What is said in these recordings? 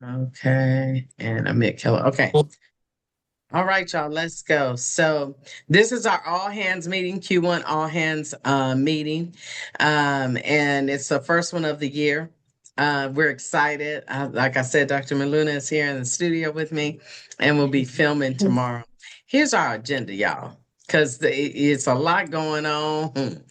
Okay. And Amit Keller. Okay. All right, y'all, let's go. So this is our all hands meeting, Q1 all hands meeting. And it's the first one of the year. We're excited. Like I said, Dr. Maluna is here in the studio with me, and we'll be filming tomorrow. Here's our agenda, y'all, because it's a lot going on.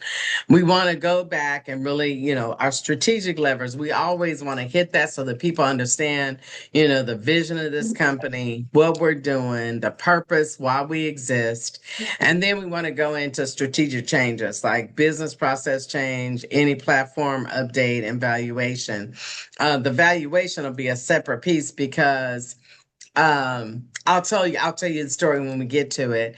We want to go back and really, our strategic levers, we always want to hit that so that people understand, the vision of this company, what we're doing, the purpose, why we exist. And then we want to go into strategic changes like business process change, any platform update and valuation. The valuation will be a separate piece because I'll tell you the story when we get to it.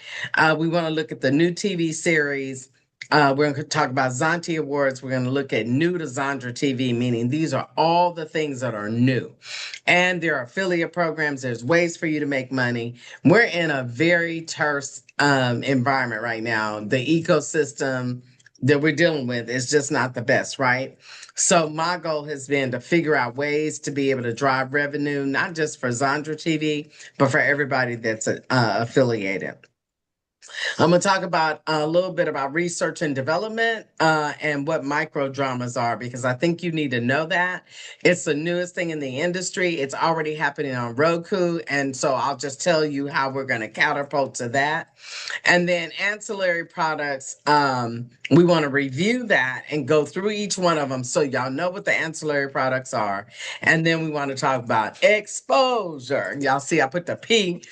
We want to look at the new TV series. We're going to talk about Zonti Awards. We're going to look at new to Zandra TV, meaning these are all the things that are new. And there are affiliate programs. There's ways for you to make money. We're in a very terse environment right now. The ecosystem that we're dealing with is just not the best, right? So my goal has been to figure out ways to be able to drive revenue, not just for Zandra TV, but for everybody that's affiliated. I'm going to talk about a little bit about research and development and what micro dramas are, because I think you need to know that. It's the newest thing in the industry. It's already happening on Roku. And so I'll just tell you how we're going to catapult to that. And then ancillary products, we want to review that and go through each one of them so y'all know what the ancillary products are. And then we want to talk about exposure. Y'all see, I put the P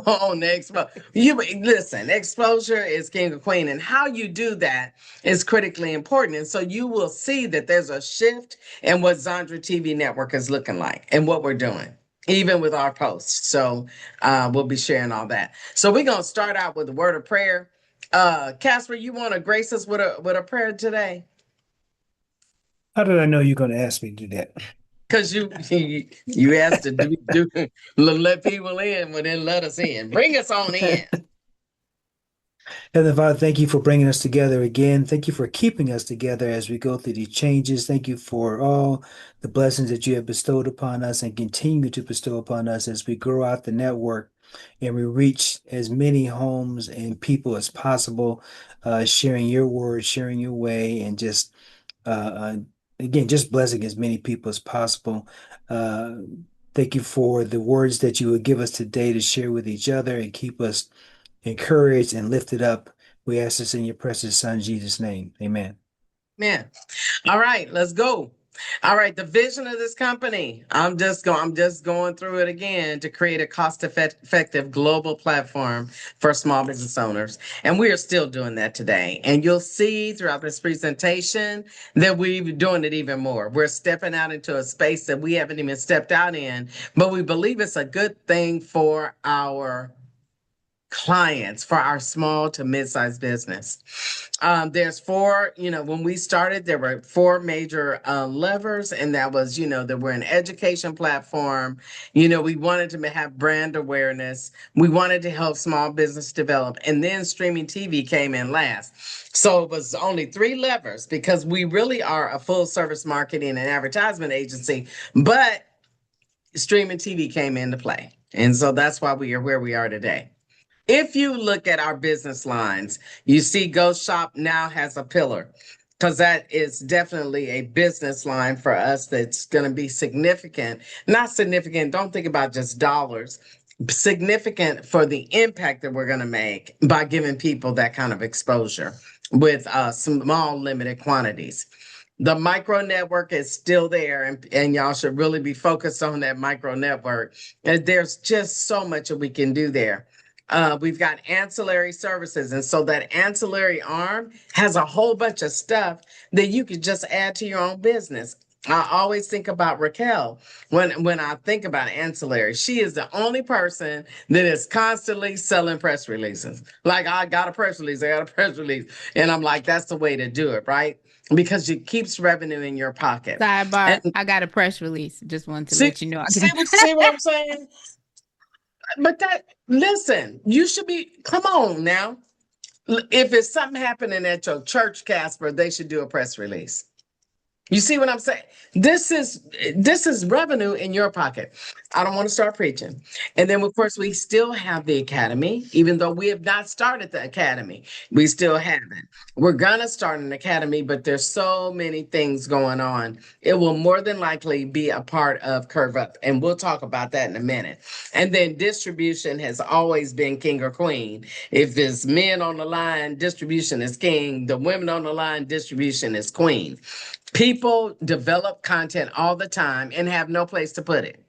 on the exposure. You listen, exposure is king or queen, and how you do that is critically important. And so you will see that there's a shift in what Zandra TV Network is looking like and what we're doing, even with our posts. So we'll be sharing all that. So we're gonna start out with a word of prayer. Casper, you want to grace us with a prayer today? How did I know you're going to ask me to do that? Because you asked to do let people in, but then let us in. Bring us on in. Heavenly Father, thank you for bringing us together again. Thank you for keeping us together as we go through these changes. Thank you for all the blessings that you have bestowed upon us and continue to bestow upon us as we grow out the network and we reach as many homes and people as possible, sharing your word, sharing your way, and just uh, uh, again, just blessing as many people as possible. Uh, Thank you for the words that you would give us today to share with each other and keep us encouraged and lifted up. We ask this in your precious son, Jesus' name. Amen. Man. All right, let's go. All right, the vision of this company. I'm just going through it again to create a cost-effective global platform for small business owners. And we are still doing that today. And you'll see throughout this presentation that we're doing it even more. We're stepping out into a space that we haven't even stepped out in, but we believe it's a good thing for our clients, for our small to mid-sized business. There's four, when we started, there were four major levers, and that was, that we're an education platform. We wanted to have brand awareness. We wanted to help small business develop. And then streaming TV came in last. So it was only three levers because we really are a full service marketing and advertisement agency, but streaming TV came into play. And so that's why we are where we are today. If you look at our business lines, you see Ghost Shop now has a pillar because that is definitely a business line for us that's going to be significant. Not significant, don't think about just dollars, significant for the impact that we're going to make by giving people that kind of exposure with small, limited quantities. The micro network is still there, and y'all should really be focused on that micro network. And there's just so much that we can do there. We've got ancillary services. And so that ancillary arm has a whole bunch of stuff that you could just add to your own business. I always think about Raquel when I think about ancillary. She is the only person that is constantly selling press releases. Like, I got a press release, I got a press release. And I'm like, that's the way to do it, right? Because it keeps revenue in your pocket. Sidebar, And I got a press release. Just wanted to see, let you know I see got. what I'm saying? But listen, you should be, come on now. If it's something happening at your church, Casper, they should do a press release. You see what I'm saying? This is revenue in your pocket. I don't want to start preaching. And then of course we still have the academy, even though we have not started the academy. We still haven't. We're gonna start an academy, but there's so many things going on. It will more than likely be a part of Curve Up, and we'll talk about that in a minute. And then distribution has always been king or queen. If there's men on the line, distribution is king. The women on the line, distribution is queen. People develop content all the time and have no place to put it.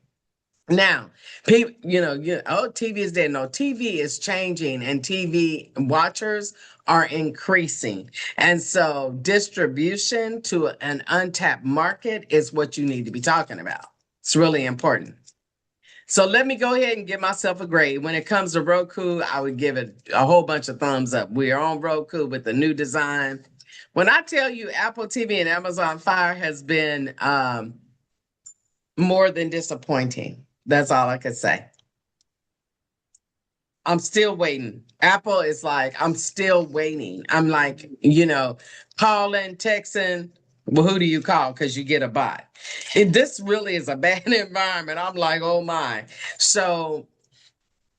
Now, people, oh, TV is dead. No, TV is changing and TV watchers are increasing. And so distribution to an untapped market is what you need to be talking about. It's really important. So let me go ahead and give myself a grade. When it comes to Roku, I would give it a whole bunch of thumbs up. We are on Roku with the new design. When I tell you Apple TV and Amazon Fire has been more than disappointing, that's all I could say. I'm still waiting. Apple is like, I'm still waiting. I'm like, calling, texting. Well, who do you call? Because you get a bot. This really is a bad environment. I'm like, oh my. So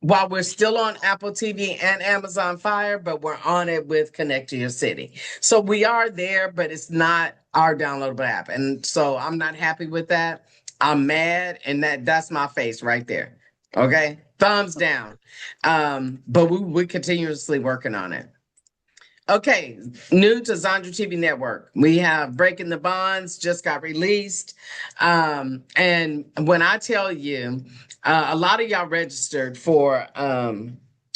while we're still on Apple TV and Amazon Fire, but we're on it with Connect to Your City. So we are there, but it's not our downloadable app. And so I'm not happy with that. I'm mad, and that's my face right there. Okay? Thumbs down. But we're continuously working on it. Okay, new to Zandra TV Network. We have Breaking the Bonds, just got released. And when I tell you, a lot of y'all registered for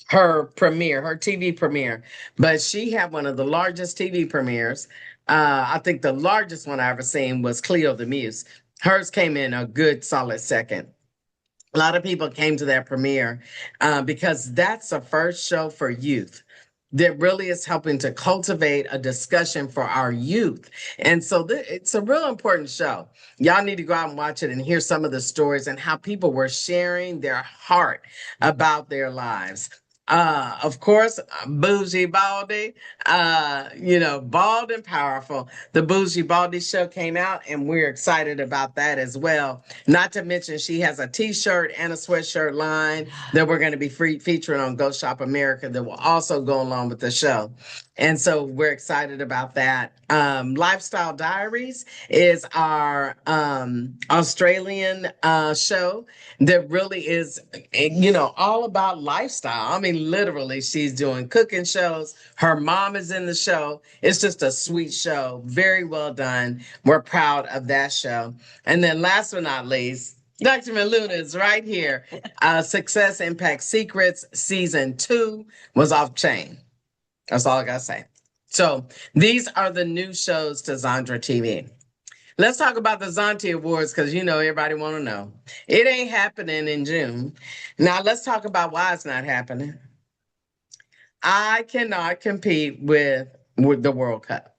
her premiere, her TV premiere, but she had one of the largest TV premieres. I think the largest one I ever seen was Cleo the Muse. Hers came in a good solid second. A lot of people came to that premiere because that's the first show for youth that really is helping to cultivate a discussion for our youth. And so it's a real important show. Y'all need to go out and watch it and hear some of the stories and how people were sharing their heart about their lives. Of course, Bougie Baldy, bald and powerful. The Bougie Baldy show came out, and we're excited about that as well. Not to mention, she has a t-shirt and a sweatshirt line that we're going to be featuring on Go Shop America that will also go along with the show. And so we're excited about that. Lifestyle Diaries is our Australian show that really is, all about lifestyle. I mean, literally, she's doing cooking shows. Her mom is in the show. It's just a sweet show. Very well done. We're proud of that show. And then last but not least, Dr. Maluna is right here. Success Impact Secrets Season 2 was off chain. That's all I got to say. So these are the new shows to Zandra TV. Let's talk about the Zonti Awards because everybody want to know. It ain't happening in June. Now let's talk about why it's not happening. I cannot compete with the World Cup.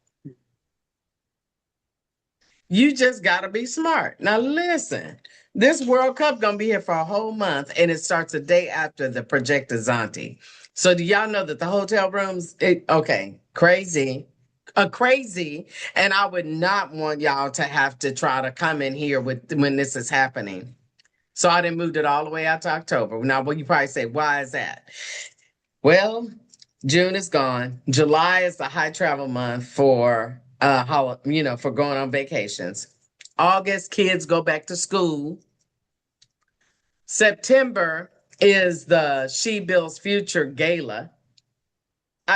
You just got to be smart. Now listen, this World Cup going to be here for a whole month, and it starts a day after the projected Zonti. So do y'all know that the hotel rooms, crazy, and I would not want y'all to have to try to come in here when this is happening. So I done moved it all the way out to October. Now, you probably say, why is that? Well, June is gone. July is the high travel month for for going on vacations. August, kids go back to school. September is the She Builds Future Gala.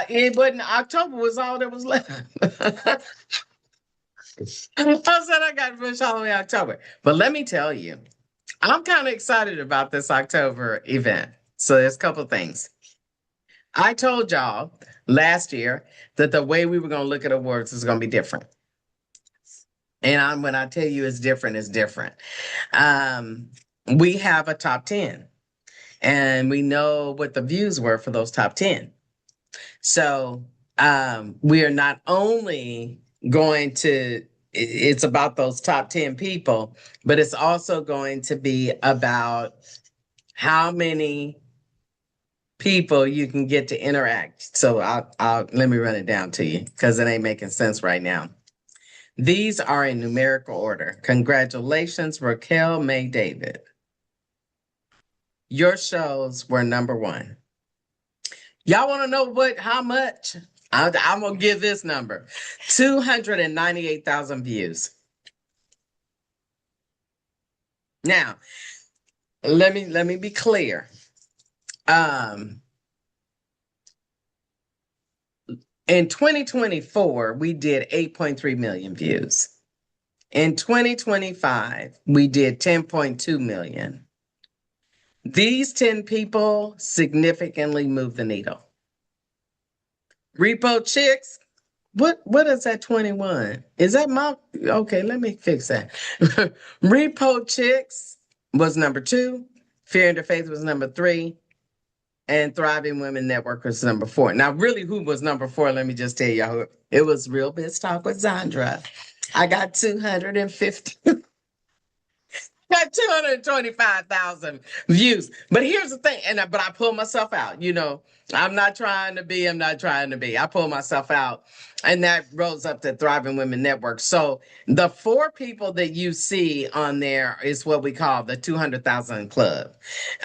It wasn't, October was all that was left. I said I got to push all the way October. But let me tell you, I'm kind of excited about this October event. So there's a couple things. I told y'all last year that the way we were going to look at awards is going to be different. And when I tell you it's different, it's different. We have a top 10. And we know what the views were for those top 10. So we are not only going to, it's about those top 10 people, but it's also going to be about how many people you can get to interact. So I'll let me run it down to you because it ain't making sense right now. These are in numerical order. Congratulations, Raquel May David. Your shows were number one. Y'all want to know how much? I'm going to give this number. 298,000 views. Now, let me be clear. In 2024, we did 8.3 million views. In 2025, we did 10.2 million. These 10 people significantly moved the needle. Repo Chicks, what is that 21? Is that my, okay, let me fix that. Repo Chicks was number 2. Fear and Faith was number 3. And Thriving Women Network was number 4. Now, really, who was number 4? Let me just tell y'all. It was Real Biz Talk with Zandra. I got 250. Got 225,000 views. But here's the thing, but I pull myself out. I'm not trying to be. I pull myself out. And that rose up to Thriving Women Network. So the 4 people that you see on there is what we call the 200,000 Club.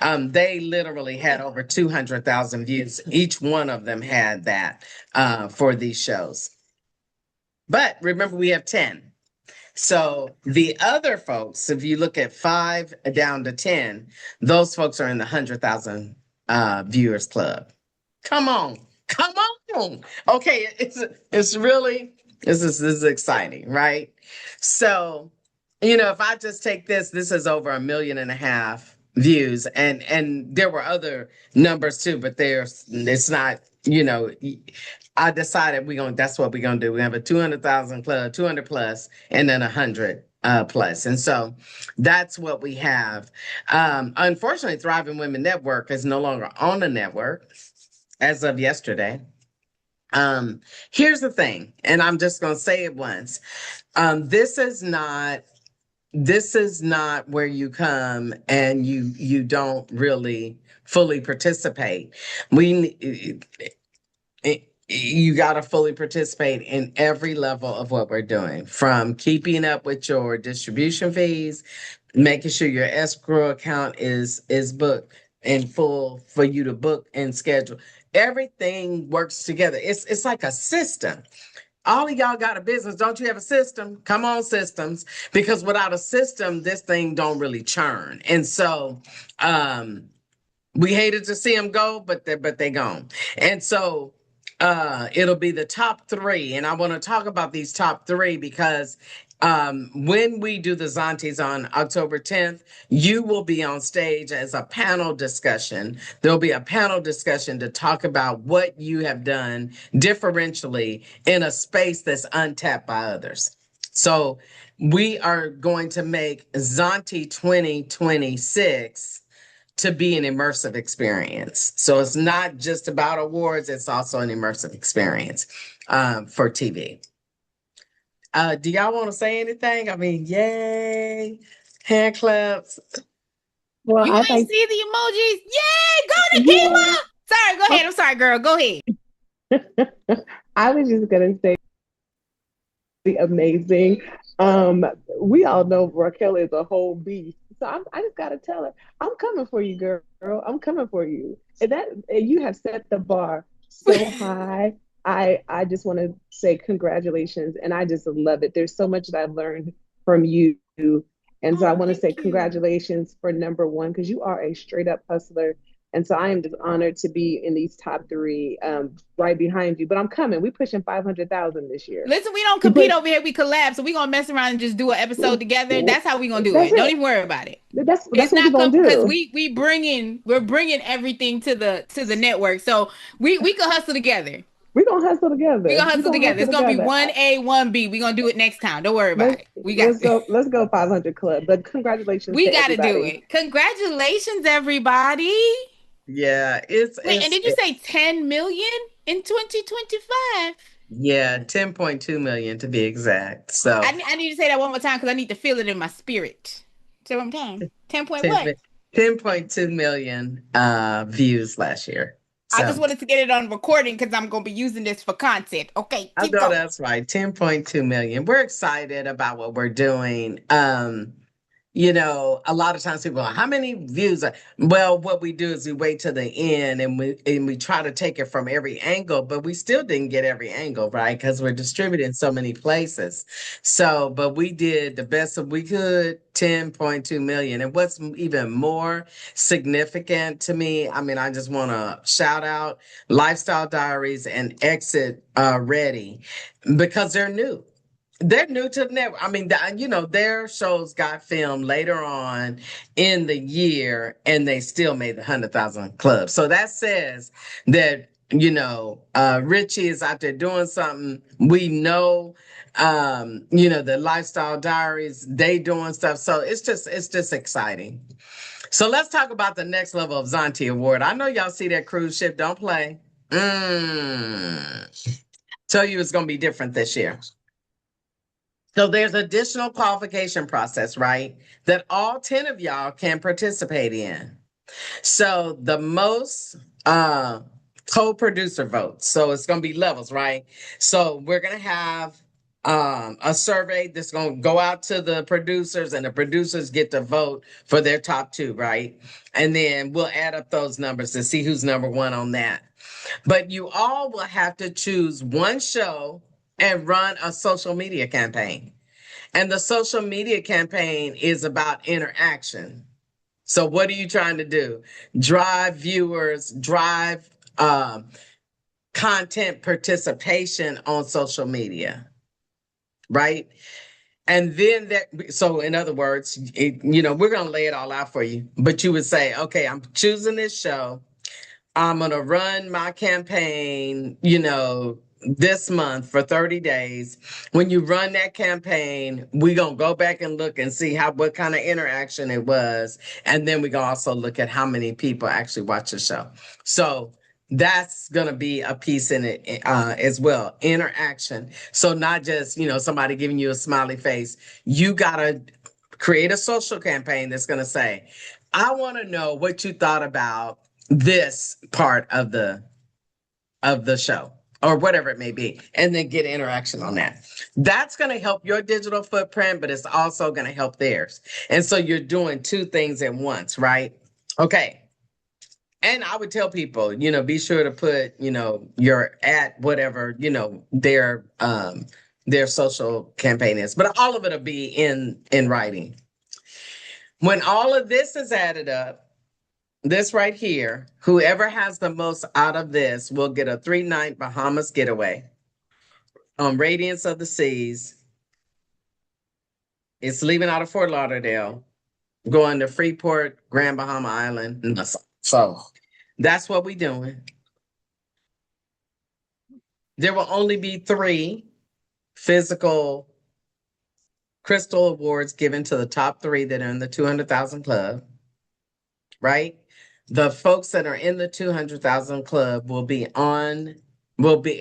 They literally had over 200,000 views. Each one of them had that for these shows. But remember, we have 10. So the other folks, if you look at 5 down to 10, those folks are in the 100,000 viewers club. Come on. Okay, it's really this is exciting, right? So, if I just take this is over 1.5 million views, and there were other numbers too, but it's not. I decided that's what we're gonna do. We have a 200,000 club, 200 plus, and then 100 plus, and so that's what we have. Unfortunately, Thriving Women Network is no longer on the network as of yesterday. Here's the thing, and I'm just gonna say it once. This is not where you come and you don't really fully participate. You got to fully participate in every level of what we're doing, from keeping up with your distribution fees, making sure your escrow account is booked in full for you to book and schedule. Everything works together. It's like a system. All of y'all got a business. Don't you have a system? Come on, systems. Because without a system, this thing don't really churn. And so we hated to see them go, but they gone. And so it'll be the top 3. And I want to talk about these top 3 because when we do the Zontes on October 10th, you will be on stage as a panel discussion. There'll be a panel discussion to talk about what you have done differentially in a space that's untapped by others. So we are going to make Zonte 2026 to be an immersive experience. So it's not just about awards, it's also an immersive experience for TV. Do y'all want to say anything? I mean, yay, hand claps. Well, You I ain't think, see the emojis? Yay! Go to yeah. Kima! Sorry, go ahead. I'm sorry, girl. Go ahead. I was just gonna say amazing. We all know Raquel is a whole beast. So I just gotta tell her, I'm coming for you, girl. I'm coming for you. And you have set the bar so high. I just want to say congratulations, and I just love it. There's so much that I've learned from you, and so I want to say congratulations for number 1 because you are a straight up hustler. And so I am just honored to be in these top 3, right behind you. But I'm coming. We pushing 500,000 this year. Listen, we don't compete over here. We collab. So we're going to mess around and just do an episode together. That's how we're going to do it. Don't even worry about it. That's It's what we're not gonna do. because we're bringing everything to the network. So we can hustle together. We're gonna hustle together. We're gonna hustle together. It's gonna be 1A, 1B. We're gonna do it next time. Don't worry about it. Let's go 500 club. But congratulations. We to gotta everybody. do it. Congratulations, everybody. Yeah, Wait, and did you say 10 million in 2025? Yeah, 10.2 million to be exact. So I need to say that one more time because I need to feel it in my spirit. Say one more time. 10 point what? 10.2 million views last year. I just wanted to get it on recording because I'm going to be using this for content. Okay, I keep know going. that's right. 10.2 million. We're excited about what we're doing. A lot of times people go, how many views are, well, what we do is we wait till the end and we try to take it from every angle, but we still didn't get every angle, right? Because we're distributed in so many places. So, but we did the best that we could, 10.2 million. And what's even more significant to me, I mean, I just want to shout out Lifestyle Diaries and Exit Ready because they're new. They're new to the network. I mean, their shows got filmed later on in the year, and they still made the 100,000 club. So that says that Richie is out there doing something. We know, the Lifestyle Diaries, they doing stuff. So it's just exciting. So let's talk about the next level of Zonti Award. I know y'all see that cruise ship. Don't play. Tell you it's going to be different this year. So there's additional qualification process, right? That all 10 of y'all can participate in. So the most co-producer votes. So it's going to be levels, right? So we're going to have a survey that's going to go out to the producers, and the producers get to vote for their top 2, right? And then we'll add up those numbers to see who's number 1 on that. But you all will have to choose one show and run a social media campaign. And the social media campaign is about interaction. So what are you trying to do? Drive viewers, drive content participation on social media, right? And then so in other words, we're going to lay it all out for you. But you would say, okay, I'm choosing this show. I'm going to run my campaign, this month for 30 days. When you run that campaign, we're going to go back and look and see what kind of interaction it was. And then we can also look at how many people actually watch the show. So that's going to be a piece in it as well. Interaction. So not just, somebody giving you a smiley face. You got to create a social campaign that's going to say, I want to know what you thought about this part of the show or whatever it may be, and then get interaction on that. That's going to help your digital footprint, but it's also going to help theirs. And so you're doing 2 things at once, right? Okay. And I would tell people, be sure to put, your at whatever, their social campaign is, but all of it will be in writing. When all of this is added up, this right here, whoever has the most out of this will get a 3-night Bahamas getaway on Radiance of the Seas. It's leaving out of Fort Lauderdale, going to Freeport, Grand Bahama Island, and Nassau. So that's what we're doing. There will only be 3 physical crystal awards given to the top 3 that are in the 200,000 club, right? The folks that are in the 200,000 club will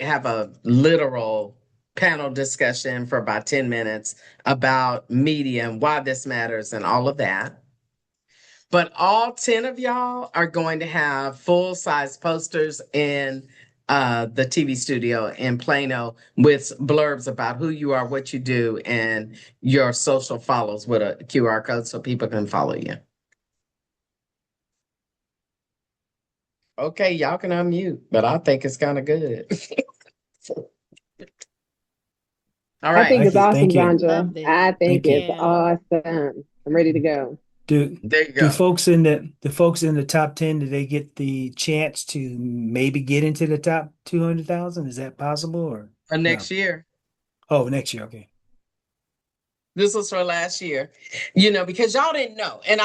have a literal panel discussion for about 10 minutes about media and why this matters and all of that. But all 10 of y'all are going to have full-size posters in the TV studio in Plano with blurbs about who you are, what you do, and your social follows with a QR code so people can follow you. Okay, y'all can unmute, but I think it's kind of good. All right. I think it's awesome, Love Zandra. this. I think Thank you. it's awesome. I'm ready to go. Do There you do go. folks in the top 10, do they get the chance to maybe get into the top 200,000? Is that possible or For next no? year. Oh, next year. Okay. This was for last year, because y'all didn't know. And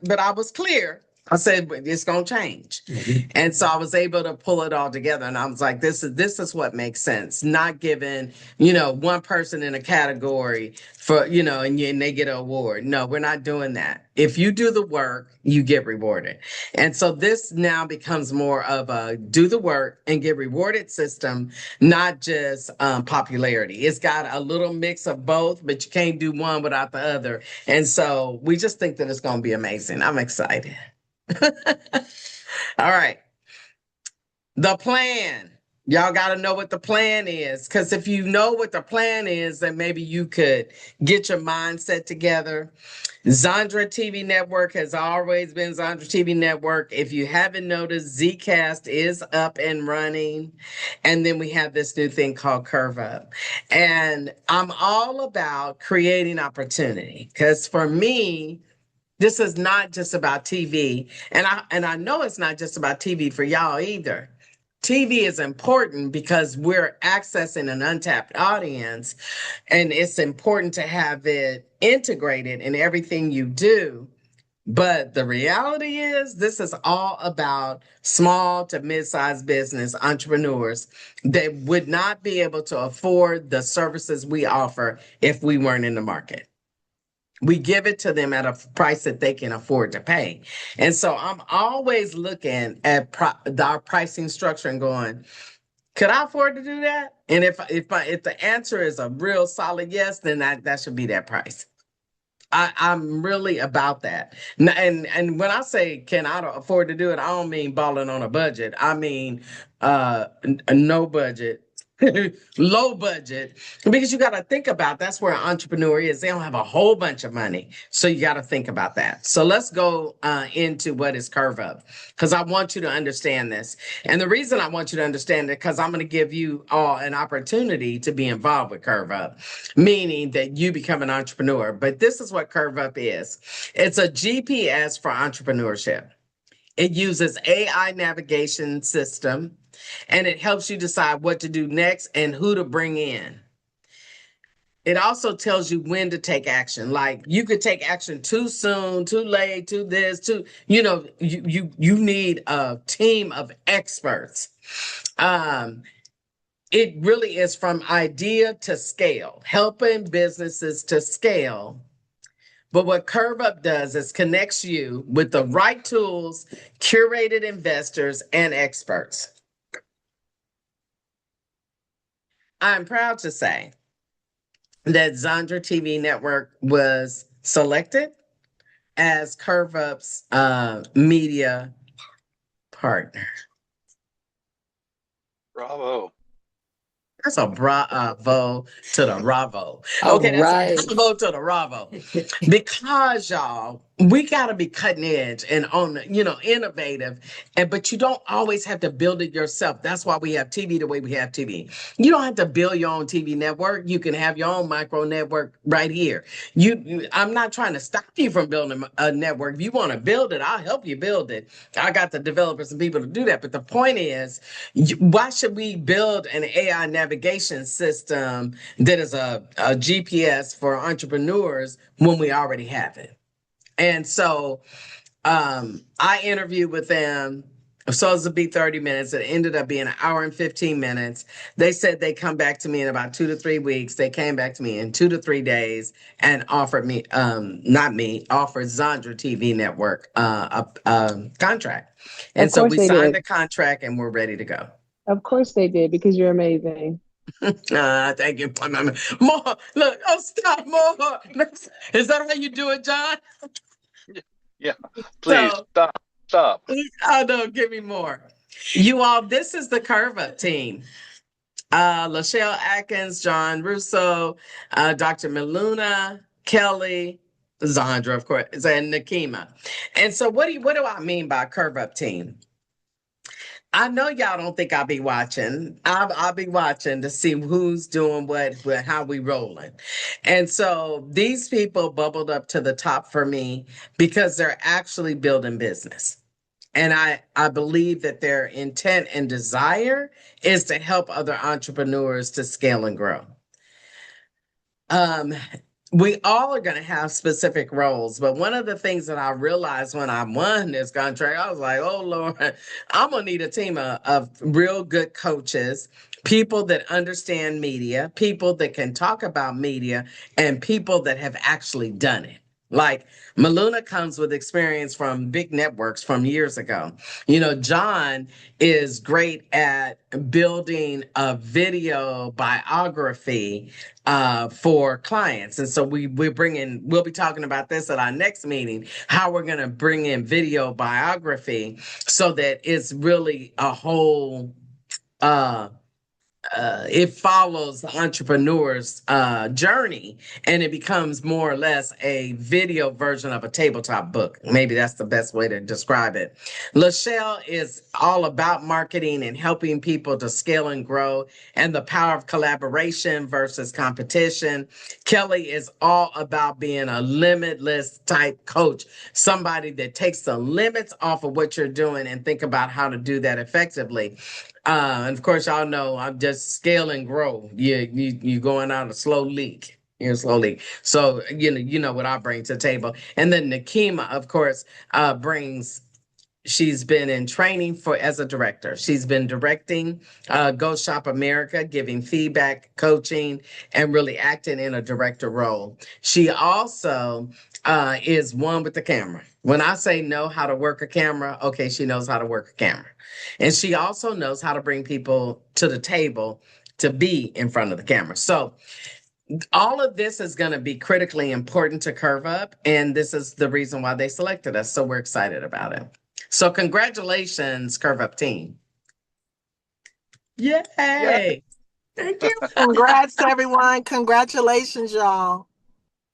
but I was clear. I said, it's going to change. Mhm. And so I was able to pull it all together. And I was like, this is what makes sense. Not giving, one person in a category for, and they get an award. No, we're not doing that. If you do the work, you get rewarded. And so this now becomes more of a do the work and get rewarded system, not just popularity. It's got a little mix of both, but you can't do one without the other. And so we just think that it's going to be amazing. I'm excited. All right. The plan. Y'all got to know what the plan is. Because if you know what the plan is, then maybe you could get your mindset together. Zandra TV Network has always been Zandra TV Network. If you haven't noticed, Zcast is up and running. And then we have this new thing called Curve Up. And I'm all about creating opportunity. Because for me, this is not just about TV. And I know it's not just about TV for y'all either. TV is important because we're accessing an untapped audience, and it's important to have it integrated in everything you do. But the reality is, this is all about small to mid-sized business entrepreneurs that would not be able to afford the services we offer if we weren't in the market. We give it to them at a price that they can afford to pay. And so I'm always looking at our pricing structure and going, could I afford to do that? And if the answer is a real solid yes, then that should be that price. I'm really about that. And when I say can I afford to do it, I don't mean balling on a budget. I mean no budget. Low budget, because you got to think about that's where an entrepreneur is. They don't have a whole bunch of money, so you got to think about that. So let's go into what is Curve Up, because I want you to understand this. And the reason I want you to understand it, because I'm going to give you all an opportunity to be involved with Curve Up, meaning that you become an entrepreneur. But this is what Curve Up is. It's a GPS for entrepreneurship. It uses AI navigation system, and it helps you decide what to do next and who to bring in. It also tells you when to take action. Like you could take action too soon, too late, too this, too, you need a team of experts. It really is from idea to scale, helping businesses to scale. But what Curve Up does is connects you with the right tools, curated investors, and experts. I'm proud to say that Zandra TV Network was selected as Curve Up's media partner. Bravo. That's a bravo to the Ravo. All Okay, that's right. a bravo to the Ravo. Because y'all, we gotta be cutting edge and innovative. But you don't always have to build it yourself. That's why we have TV the way we have TV. You don't have to build your own TV network. You can have your own micro network right here. I'm not trying to stop you from building a network. If you want to build it, I'll help you build it. I got the developers and people to do that. But the point is, why should we build an AI navigation system that is a GPS for entrepreneurs when we already have it? And so I interviewed with them. So it was supposed to be 30 minutes. It ended up being an hour and 15 minutes. They said they come back to me in about 2 to 3 weeks. They came back to me in 2 to 3 days and offered me, offered Zandra TV Network a contract. And so we signed the contract and we're ready to go. Of course they did, because you're amazing. Thank you. More. Look, stop more. Is that how you do it, John? Yeah. Please stop. Oh no, give me more. You all, this is the Curve Up team. Lachelle Atkins, John Russo, Dr. Miluna, Kelly, Zandra, of course, and Nakima. And so what do I mean by Curve Up team? I know y'all don't think I'll be watching. I'll be watching to see who's doing what, how we rolling. And so these people bubbled up to the top for me because they're actually building business. And I believe that their intent and desire is to help other entrepreneurs to scale and grow. We all are going to have specific roles, but one of the things that I realized when I won this contract, I was like, oh Lord, I'm going to need a team of real good coaches, people that understand media, people that can talk about media, and people that have actually done it. Like Maluna comes with experience from big networks from years ago. You know, John is great at building a video biography for clients. And so we'll be talking about this at our next meeting, how we're going to bring in video biography so that it's really a whole it follows the entrepreneur's journey, and it becomes more or less a video version of a tabletop book. Maybe that's the best way to describe it. Lachelle is all about marketing and helping people to scale and grow and the power of collaboration versus competition. Kelly is all about being a limitless type coach, somebody that takes the limits off of what you're doing and think about how to do that effectively. And of course, y'all know I'm just scale and grow. You going on a slow leak. You're a slow leak. So you know what I bring to the table. And then Nakima, of course, brings. She's been in training as a director. She's been directing Go Shop America, giving feedback, coaching, and really acting in a director role. She also is one with the camera. When I say know how to work a camera, okay, she knows how to work a camera. And she also knows how to bring people to the table to be in front of the camera. So all of this is going to be critically important to Curve Up. And this is the reason why they selected us. So we're excited about it. So congratulations, Curve Up team. Yay. Thank you. Congrats, everyone. Congratulations, y'all.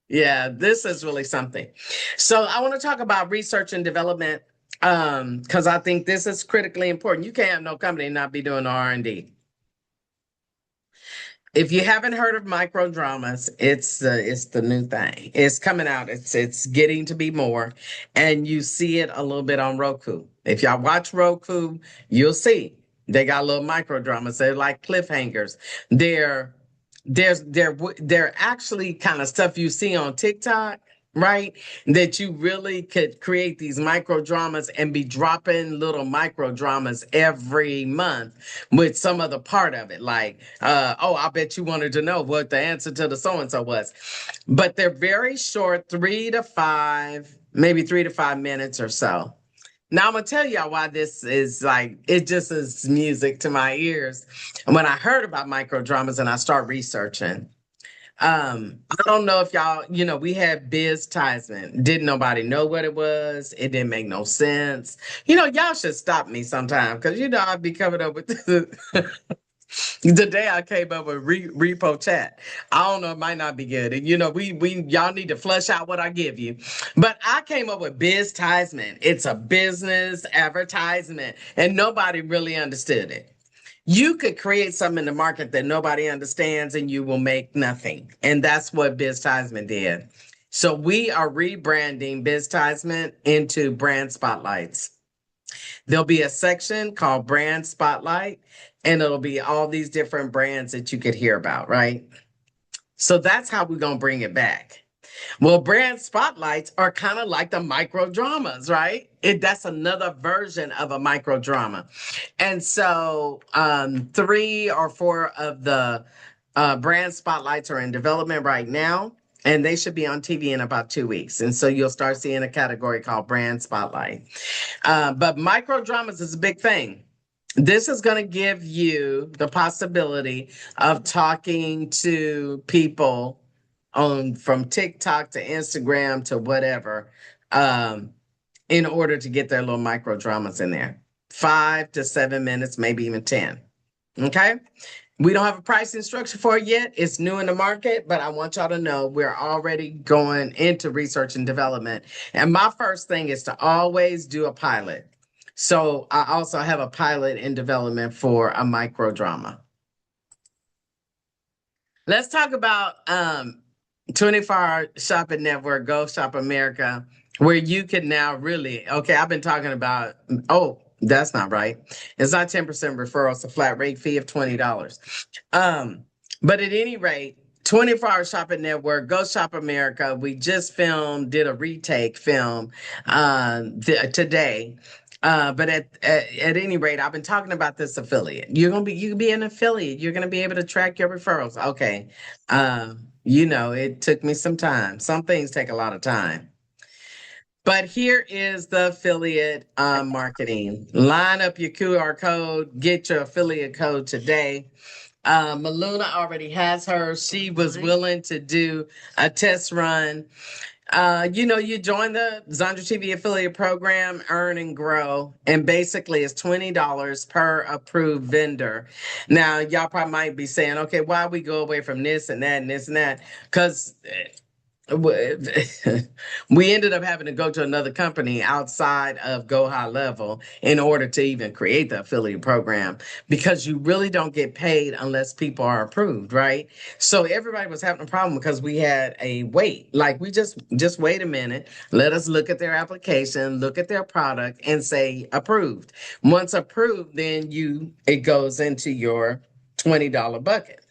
Yeah, this is really something. So I want to talk about research and development because I think this is critically important. You can't have no company not be doing R&D. If you haven't heard of micro dramas, it's the new thing. It's coming out. It's getting to be more, and you see it a little bit on Roku. If y'all watch Roku, you'll see they got little micro dramas. They're like cliffhangers. They're actually kind of stuff you see on TikTok, right? That you really could create these micro dramas and be dropping little micro dramas every month with some other part of it. Like, I bet you wanted to know what the answer to the so-and-so was. But they're very short, 3 to 5, maybe 3 to 5 minutes or so. Now I'm gonna tell y'all why this is like, it just is music to my ears. And when I heard about micro dramas and I start researching, I don't know if y'all, we had Biz Tisman. Didn't nobody know what it was. It didn't make no sense. Y'all should stop me sometime because I'd be coming up with the day I came up with repo chat. I don't know, it might not be good. And y'all need to flush out what I give you. But I came up with Biz Tisman. It's a business advertisement, and nobody really understood it. You could create something in the market that nobody understands and you will make nothing. And that's what Biz Tisman did. So we are rebranding Biz Tisman into Brand Spotlights. There'll be a section called Brand Spotlight, and it'll be all these different brands that you could hear about, right? So that's how we're going to bring it back. Well, brand spotlights are kind of like the micro dramas, right? That's another version of a micro drama. And so 3 or 4 of the brand spotlights are in development right now, and they should be on TV in about 2 weeks. And so you'll start seeing a category called brand spotlight. But micro dramas is a big thing. This is going to give you the possibility of talking to people from TikTok to Instagram to whatever, in order to get their little micro dramas in there. 5 to 7 minutes, maybe even 10. Okay. We don't have a pricing structure for it yet. It's new in the market, but I want y'all to know we're already going into research and development. And my first thing is to always do a pilot. So I also have a pilot in development for a micro drama. Let's talk about 24-hour shopping network, Go Shop America, where you can now really, I've been talking about, that's not right. It's not 10% referral, it's a flat rate fee of $20. But at any rate, 24-hour shopping network, Go Shop America, we just did a retake film today. But at any rate, I've been talking about this affiliate. You can be an affiliate. You're gonna be able to track your referrals. Okay. It took me some time. Some things take a lot of time. But here is the affiliate marketing. Line up your QR code, get your affiliate code today. Maluna already has hers. She was willing to do a test run. You join the Zandra TV affiliate program, earn and grow, and basically it's $20 per approved vendor. Now, y'all probably might be saying, okay, why we go away from this and that and this and that? Because we ended up having to go to another company outside of Go High Level in order to even create the affiliate program because you really don't get paid unless people are approved, right? So everybody was having a problem because we had a wait. Like we just wait a minute, let us look at their application, look at their product and say approved. Once approved, then it goes into your $20 bucket.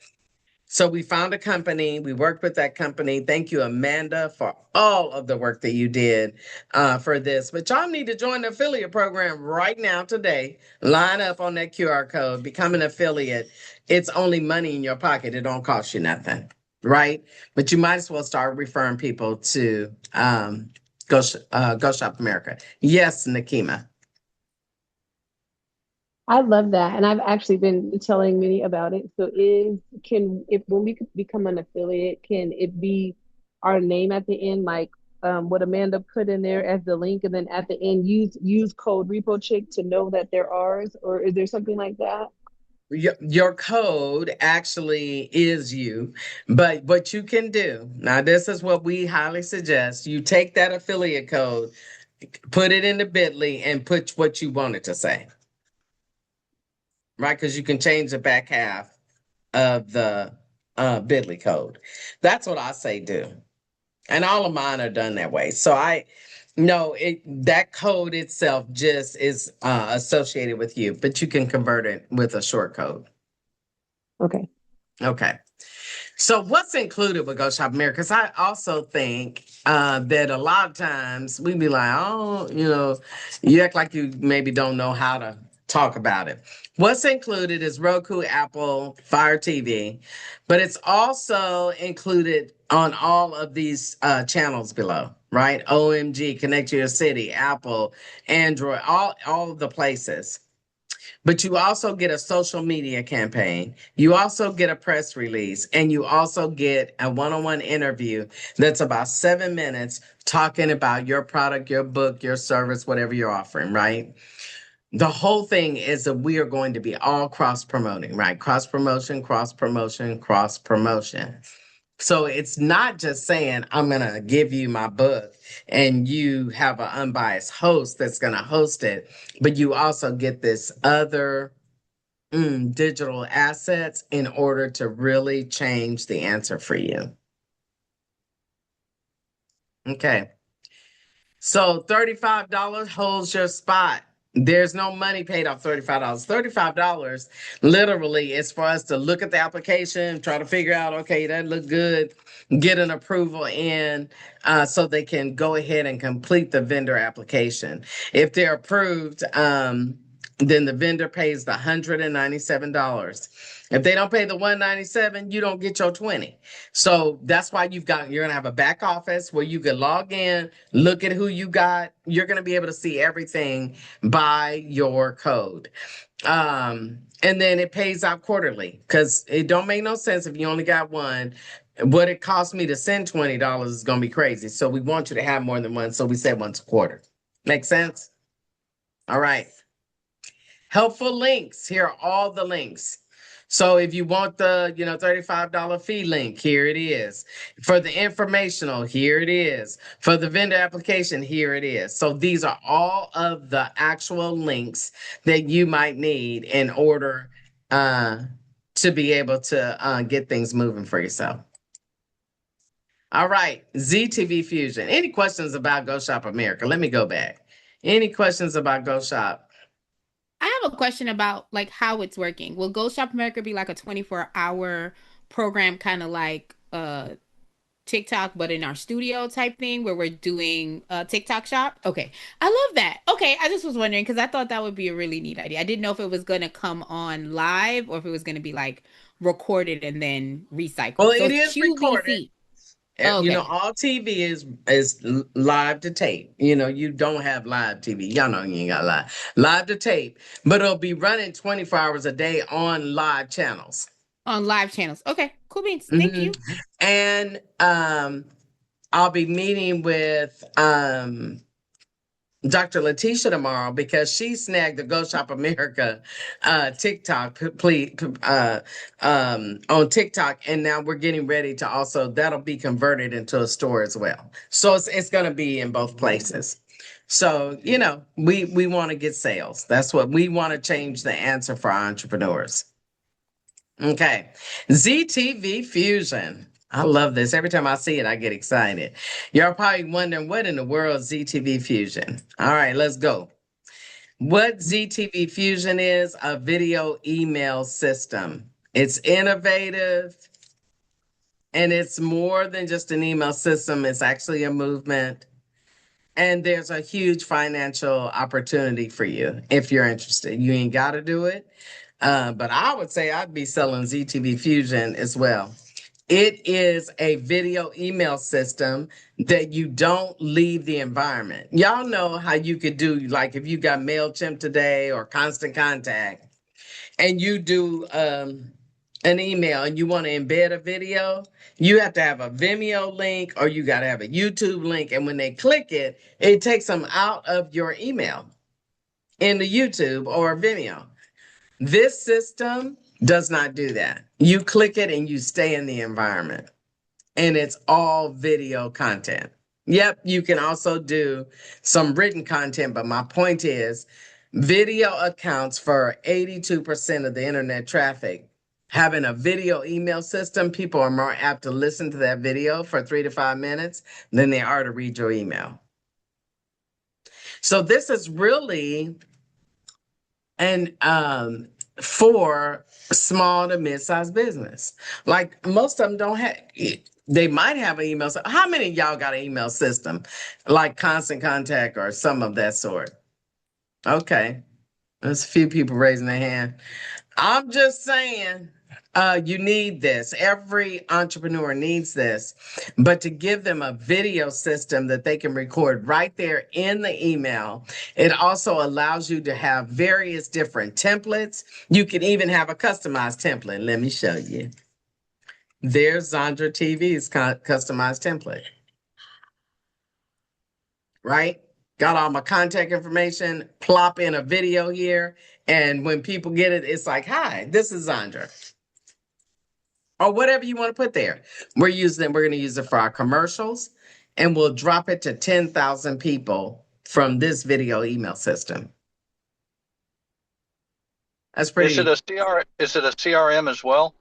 So we found a company. We worked with that company. Thank you, Amanda, for all of the work that you did for this. But y'all need to join the affiliate program right now today. Line up on that QR code. Become an affiliate. It's only money in your pocket. It don't cost you nothing, right? But you might as well start referring people to Go Shop America. Yes, Nakima. I love that, and I've actually been telling many about it. So, if when we could become an affiliate, can it be our name at the end, like what Amanda put in there as the link, and then at the end use code Repo Chick to know that they're ours, or is there something like that? Your code actually is you, but what you can do now, this is what we highly suggest. You take that affiliate code, put it in the bit.ly, and put what you want it to say, right? Because you can change the back half of the bit.ly code. That's what I say do. And all of mine are done that way. So that code itself just is associated with you, but you can convert it with a short code. Okay. Okay. So what's included with Go Shop America? Because I also think that a lot of times we be like, oh, you act like you maybe don't know how to talk about it. What's included is Roku, Apple, Fire TV, but it's also included on all of these channels below, right? OMG, Connect to Your City, Apple, Android, all of the places. But you also get a social media campaign. You also get a press release, and you also get a one-on-one interview that's about 7 minutes talking about your product, your book, your service, whatever you're offering, right? The whole thing is that we are going to be all cross promoting, right? Cross promotion, cross promotion, cross promotion. So it's not just saying, I'm going to give you my book and you have an unbiased host that's going to host it, but you also get this other digital assets in order to really change the answer for you. Okay. So $35 holds your spot. There's no money paid off $35. $35 literally is for us to look at the application, try to figure out, okay, that looked good, get an approval in so they can go ahead and complete the vendor application. If they're approved, then the vendor pays the $197. If they don't pay the $197, you don't get your 20. So that's why you're going to have a back office where you can log in, look at who you got. You're going to be able to see everything by your code. And then it pays out quarterly because it don't make no sense if you only got one. What it costs me to send $20 is going to be crazy. So we want you to have more than one. So we said once a quarter. Make sense? All right. Helpful links. Here are all the links. So if you want the, $35 fee link, here it is. For the informational, here it is. For the vendor application, here it is. So these are all of the actual links that you might need in order to be able to get things moving for yourself. All right, ZTV Fusion. Any questions about Go Shop America? Let me go back. Any questions about Go Shop? I have a question about like how it's working. Will Go Shop America be like a 24-hour program, kind of like TikTok, but in our studio type thing where we're doing TikTok shop? Okay. I love that. Okay. I just was wondering because I thought that would be a really neat idea. I didn't know if it was going to come on live or if it was going to be like recorded and then recycled. Well, So it it's is recorded. QVC. Okay. All TV is live to tape. You don't have live TV. Y'all know you ain't got live to tape, but it'll be running 24 hours a day on live channels. On live channels. Okay, cool beans. Mm-hmm. Thank you. And I'll be meeting with Dr. Letitia tomorrow because she snagged the Go Shop America TikTok on TikTok, and now we're getting ready to also that'll be converted into a store as well. So it's going to be in both places. So we want to get sales. That's what we want to change the answer for our entrepreneurs. Okay, ZTV Fusion. I love this. Every time I see it, I get excited. You're probably wondering what in the world is ZTV Fusion. All right, let's go. What ZTV Fusion is, a video email system. It's innovative and it's more than just an email system. It's actually a movement. And there's a huge financial opportunity for you if you're interested. You ain't got to do it. But I would say I'd be selling ZTV Fusion as well. It is a video email system that you don't leave the environment. Y'all know how you could do, like if you got MailChimp today or Constant Contact, and you do an email and you want to embed a video, you have to have a Vimeo link or you got to have a YouTube link. And when they click it, it takes them out of your email into YouTube or Vimeo. This system does not do that. You click it and you stay in the environment. And it's all video content. Yep, you can also do some written content, but my point is video accounts for 82% of the internet traffic. Having a video email system, people are more apt to listen to that video for 3 to 5 minutes than they are to read your email. So this is really for small to mid-sized business. Like most of them don't have, they might have an email. How many of y'all got an email system like Constant Contact or some of that sort? Okay. There's a few people raising their hand. I'm just saying, you need this. Every entrepreneur needs this. But to give them a video system that they can record right there in the email, it also allows you to have various different templates. You can even have a customized template. Let me show you. There's Zandra TV's customized template. Right? Got all my contact information, plop in a video here. And when people get it, it's like, hi, this is Zandra. Or whatever you want to put there. We're going to use it for our commercials, and we'll drop it to 10,000 people from this video email system. That's pretty. Is it a CRM as well?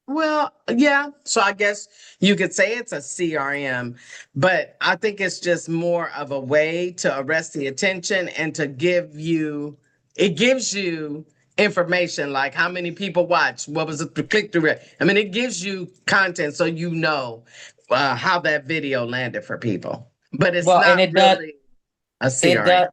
Well, yeah. So I guess you could say it's a CRM, but I think it's just more of a way to arrest the attention and to it gives you information like how many people watched, what was the click-through rate. I mean, it gives you content so you know how that video landed for people. But it's not really a CRM.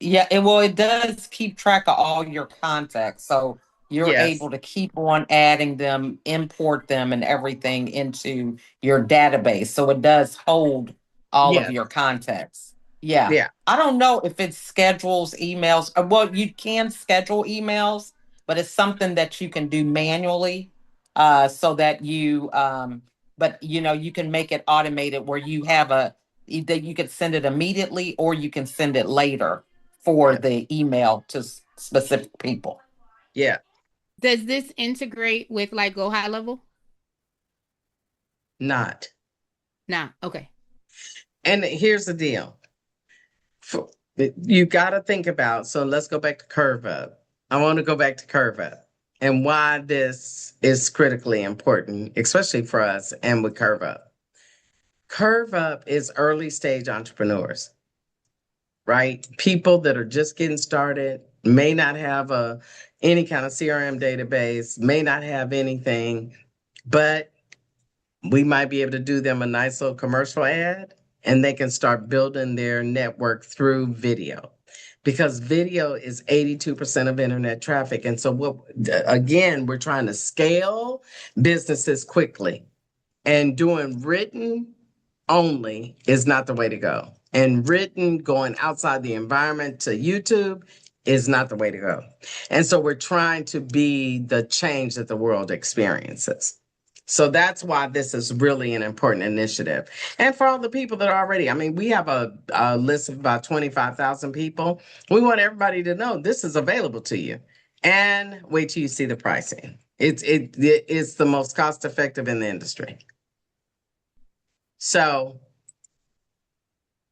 It does keep track of all your contacts. So you're able to keep on adding them, import them and everything into your database. So it does hold all of your contacts. Yeah. I don't know if it schedules emails. Well, you can schedule emails, but it's something that you can do manually so that you can make it automated where you have either you could send it immediately or you can send it later for the email to specific people. Yeah. Does this integrate with like Go High Level? Not. Okay. And here's the deal. You got to think about, so let's go back to Curve Up. I want to go back to Curve Up and why this is critically important, especially for us and with Curve Up. Curve Up is early stage entrepreneurs, right? People that are just getting started, may not have any kind of CRM database, may not have anything, but we might be able to do them a nice little commercial ad and they can start building their network through video. because video is 82% of internet traffic. And so again, we're trying to scale businesses quickly, and doing written only is not the way to go. And written going outside the environment to YouTube is not the way to go. And so we're trying to be the change that the world experiences. So that's why this is really an important initiative. And for all the people that are already, I mean, we have a list of about 25,000 people. We want everybody to know this is available to you. And wait till you see the pricing. It's the most cost effective in the industry. So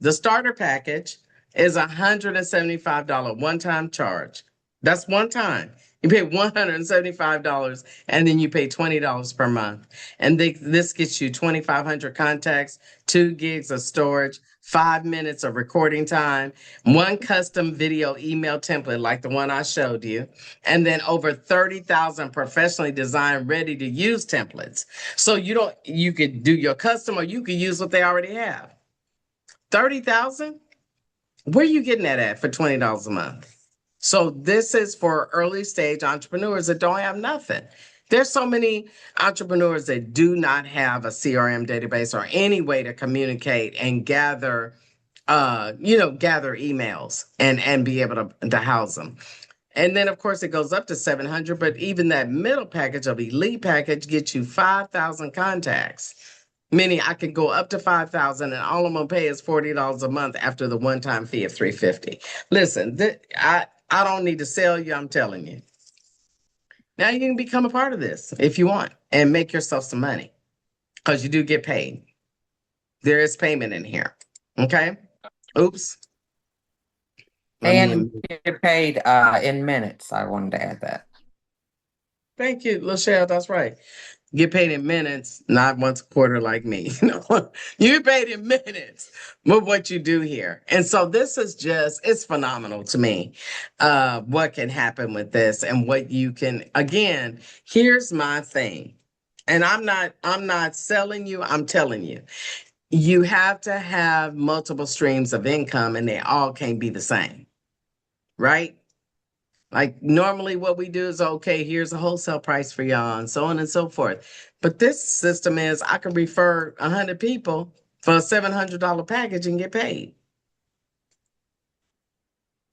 the starter package is $175 one-time charge. That's one time. You pay $175 and then you pay $20 per month. And this gets you 2,500 contacts, 2 gigs of storage, 5 minutes of recording time, 1 custom video email template like the one I showed you, and then over 30,000 professionally designed, ready to use templates. So you could do your custom or you could use what they already have. 30,000? Where are you getting that at for $20 a month? So this is for early stage entrepreneurs that don't have nothing. There's so many entrepreneurs that do not have a CRM database or any way to communicate and gather emails and be able to house them. And then of course it goes up to 700, but even that middle package of elite package gets you 5,000 contacts. Meaning I can go up to 5,000 and all I'm gonna pay is $40 a month after the one-time fee of $350. Listen, I don't need to sell you, I'm telling you. Now you can become a part of this if you want and make yourself some money because you do get paid. There is payment in here. Okay? Oops. And get paid in minutes. I wanted to add that. Thank you, LaShelle. That's right. Get paid in minutes, not once a quarter like me. You get paid in minutes with what you do here. And so this is it's phenomenal to me, what can happen with this and what you can, again, here's my thing. And I'm not selling you, I'm telling you. You have to have multiple streams of income and they all can't be the same, right? Like normally what we do is, okay, here's a wholesale price for y'all and so on and so forth. But this system is I can refer 100 people for a $700 package and get paid.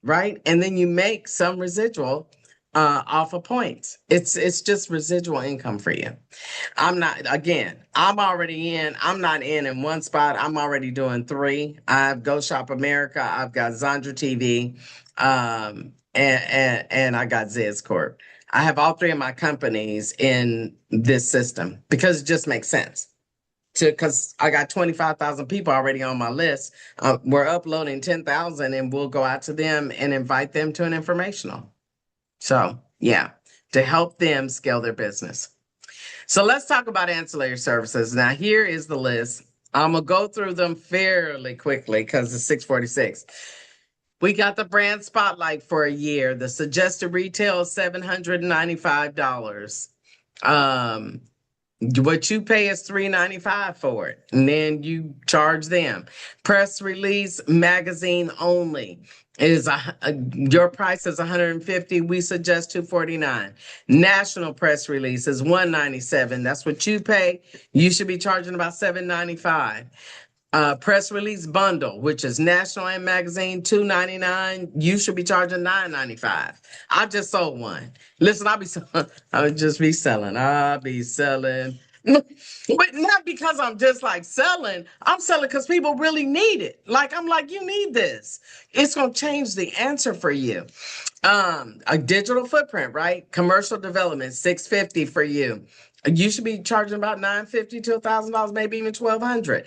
Right? And then you make some residual off of points. It's just residual income for you. I'm not in one spot. I'm already doing 3. I have Go Shop America. I've got Zandra TV. And I got Zeds Corp. I have all 3 of my companies in this system because it just makes sense. Because I got 25,000 people already on my list. We're uploading 10,000 and we'll go out to them and invite them to an informational. So yeah, to help them scale their business. So let's talk about ancillary services. Now here is the list. I'm going to go through them fairly quickly because it's 6:46. We got the brand spotlight for a year. The suggested retail is $795. What you pay is $395 for it, and then you charge them. Press release magazine only is your price is $150. We suggest $249. National press release is $197. That's what you pay. You should be charging about $795. Press release bundle, which is national and magazine, $299. You should be charging $995. I just sold one. Listen, I'll be selling. But not because I'm just like selling. I'm selling because people really need it. I'm like, you need this. It's going to change the answer for you. A digital footprint, right? Commercial development, $650 for you. You should be charging about $950 to $1,000, maybe even $1,200.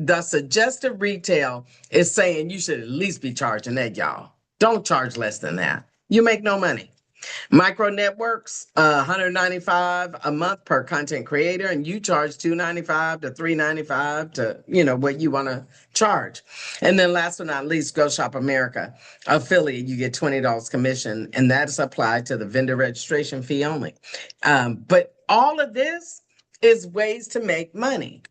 The suggested retail is saying you should at least be charging that, y'all. Don't charge less than that. You make no money. Micro networks, $195 a month per content creator, and you charge $295 to $395 to what you want to charge. And then last but not least, Go Shop America affiliate, you get $20 commission, and that is applied to the vendor registration fee only. But all of this is ways to make money.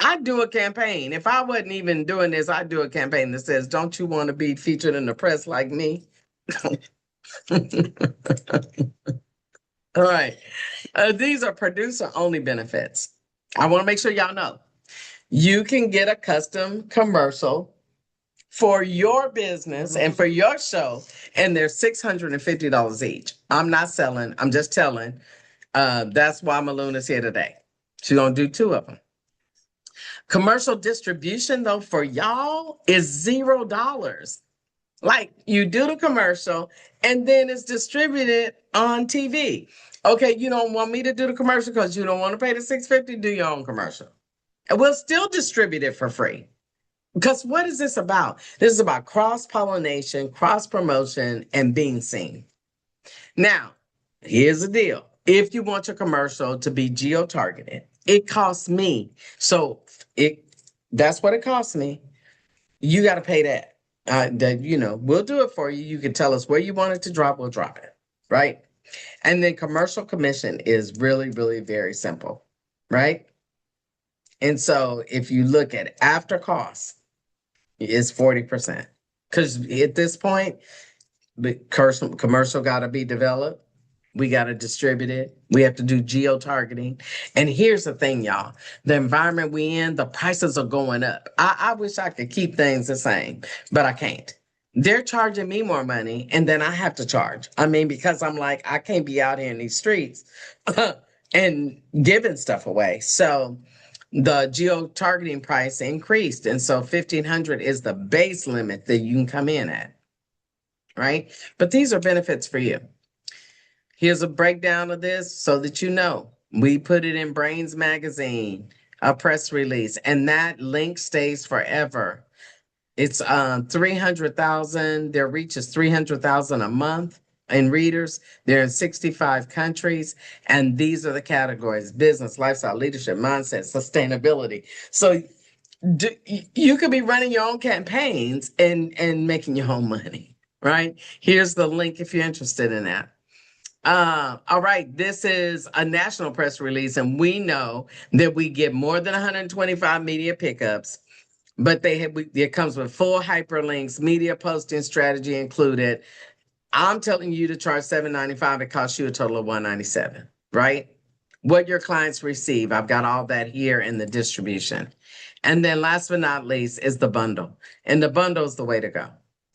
I'd do a campaign. If I wasn't even doing this, I'd do a campaign that says, don't you want to be featured in the press like me? All right. These are producer only benefits. I want to make sure y'all know. You can get a custom commercial for your business and for your show, and they're $650 each. I'm not selling, I'm just telling. That's why Maluna's here today. She's going to do 2 of them. Commercial distribution, though, for y'all is $0. Like, you do the commercial and then it's distributed on TV. Okay, you don't want me to do the commercial because you don't want to pay the $650, do your own commercial. And we'll still distribute it for free. Because what is this about? This is about cross-pollination, cross-promotion, and being seen. Now, here's the deal. If you want your commercial to be geo-targeted, it costs me. So that's what it costs me. You got to pay that. We'll do it for you. You can tell us where you want it to drop. We'll drop it. Right. And then commercial commission is really, really very simple. Right. And so if you look at after costs, it's 40%. Because at this point, the commercial got to be developed. We got to distribute it. We have to do geo-targeting. And here's the thing, y'all. The environment we in, the prices are going up. I wish I could keep things the same, but I can't. They're charging me more money, and then I have to charge. I mean, because I'm like, I can't be out here in these streets and giving stuff away. So the geo-targeting price increased. And so $1,500 is the base limit that you can come in at, right? But these are benefits for you. Here's a breakdown of this so that you know. We put it in Brains Magazine, a press release, and that link stays forever. It's 300,000. Their reach is 300,000 a month in readers. They're in 65 countries, and these are the categories: business, lifestyle, leadership, mindset, sustainability. So you could be running your own campaigns and making your own money, right? Here's the link if you're interested in that. All right, this is a national press release, and we know that we get more than 125 media pickups, but it comes with full hyperlinks, media posting strategy included. I'm telling you to charge $795. It costs you a total of $197, right? What your clients receive, I've got all that here in the distribution. And then last but not least is the bundle. And the bundle is the way to go,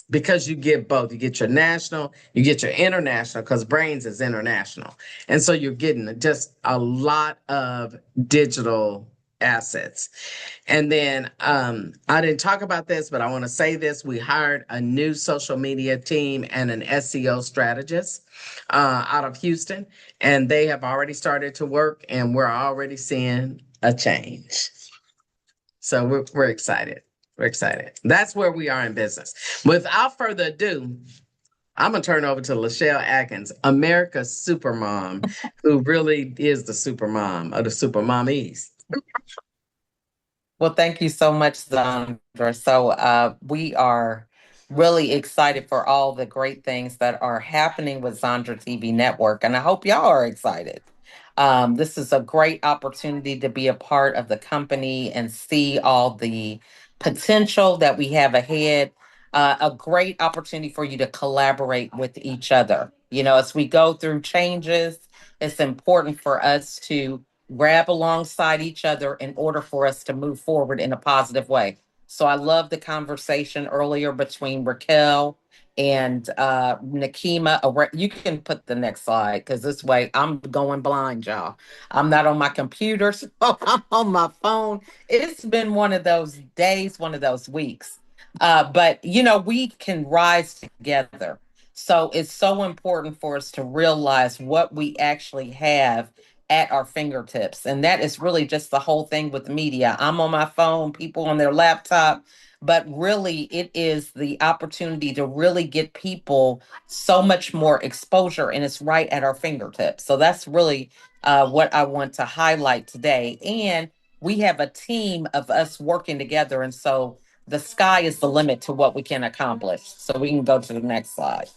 because you get both. You get your national, you get your international, because Brains is international. And so you're getting just a lot of digital assets. And then I didn't talk about this, but I want to say this. We hired a new social media team and an SEO strategist out of Houston, and they have already started to work, and we're already seeing a change. So we're excited. We're excited. That's where we are in business. Without further ado, I'm going to turn over to Lachelle Atkins, America's supermom, who really is the supermom of the supermommies. Well, thank you so much, Zandra. So we are really excited for all the great things that are happening with Zandra TV Network, and I hope y'all are excited. This is a great opportunity to be a part of the company and see all the potential that we have ahead. A great opportunity for you to collaborate with each other. You know, as we go through changes, it's important for us to grab alongside each other in order for us to move forward in a positive way. So I love the conversation earlier between Raquel and Nakima. You can put the next slide, because this way I'm going blind, y'all. I'm not on my computer, so I'm on my phone. It's been one of those days, one of those weeks. But, you know, we can rise together. So it's so important for us to realize what we actually have at our fingertips. And that is really just the whole thing with media. I'm on my phone, people on their laptop, but really it is the opportunity to really get people so much more exposure, and it's right at our fingertips. So that's really what I want to highlight today. And we have a team of us working together. And so the sky is the limit to what we can accomplish. So we can go to the next slide.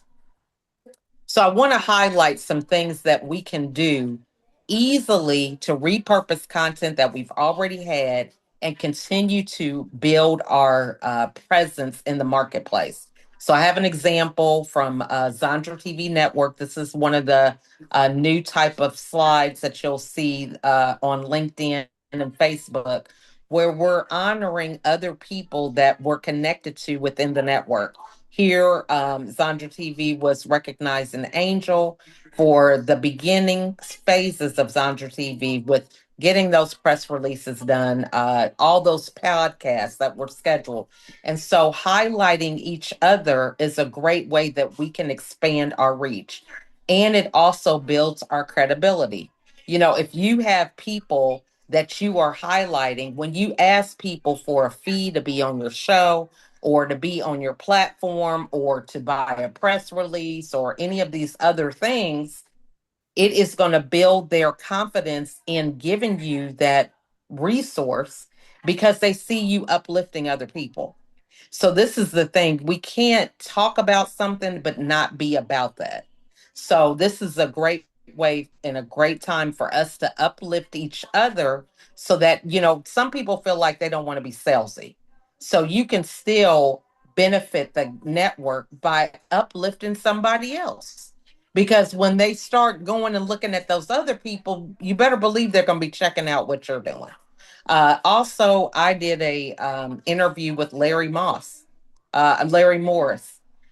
So I want to highlight some things that we can do easily to repurpose content that we've already had and continue to build our presence in the marketplace. So I have an example from Zandra TV Network. This is one of the new type of slides that you'll see on LinkedIn and Facebook, where we're honoring other people that we're connected to within the network. Here, Zandra TV was recognized an angel for the beginning phases of Zandra TV with getting those press releases done, all those podcasts that were scheduled. And so highlighting each other is a great way that we can expand our reach. And it also builds our credibility. You know, if you have people that you are highlighting, when you ask people for a fee to be on your show or to be on your platform or to buy a press release or any of these other things, it is going to build their confidence in giving you that resource because they see you uplifting other people. So this is the thing. We can't talk about something but not be about that. So this is a great way and a great time for us to uplift each other so that, you know, some people feel like they don't want to be salesy. So you can still benefit the network by uplifting somebody else. Because when they start going and looking at those other people, you better believe they're going to be checking out what you're doing. Also, I did a interview with Larry Morris.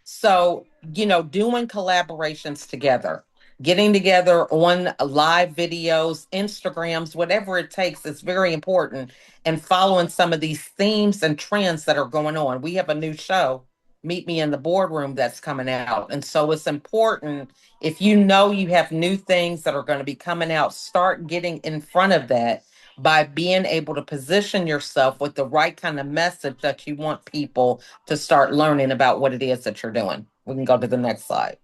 So, you know, doing collaborations together, getting together on live videos, Instagrams, whatever it takes is very important. And following some of these themes and trends that are going on. We have a new show, Meet Me in the Boardroom, that's coming out. And so it's important if you know you have new things that are going to be coming out, start getting in front of that by being able to position yourself with the right kind of message that you want people to start learning about what it is that you're doing. We can go to the next slide.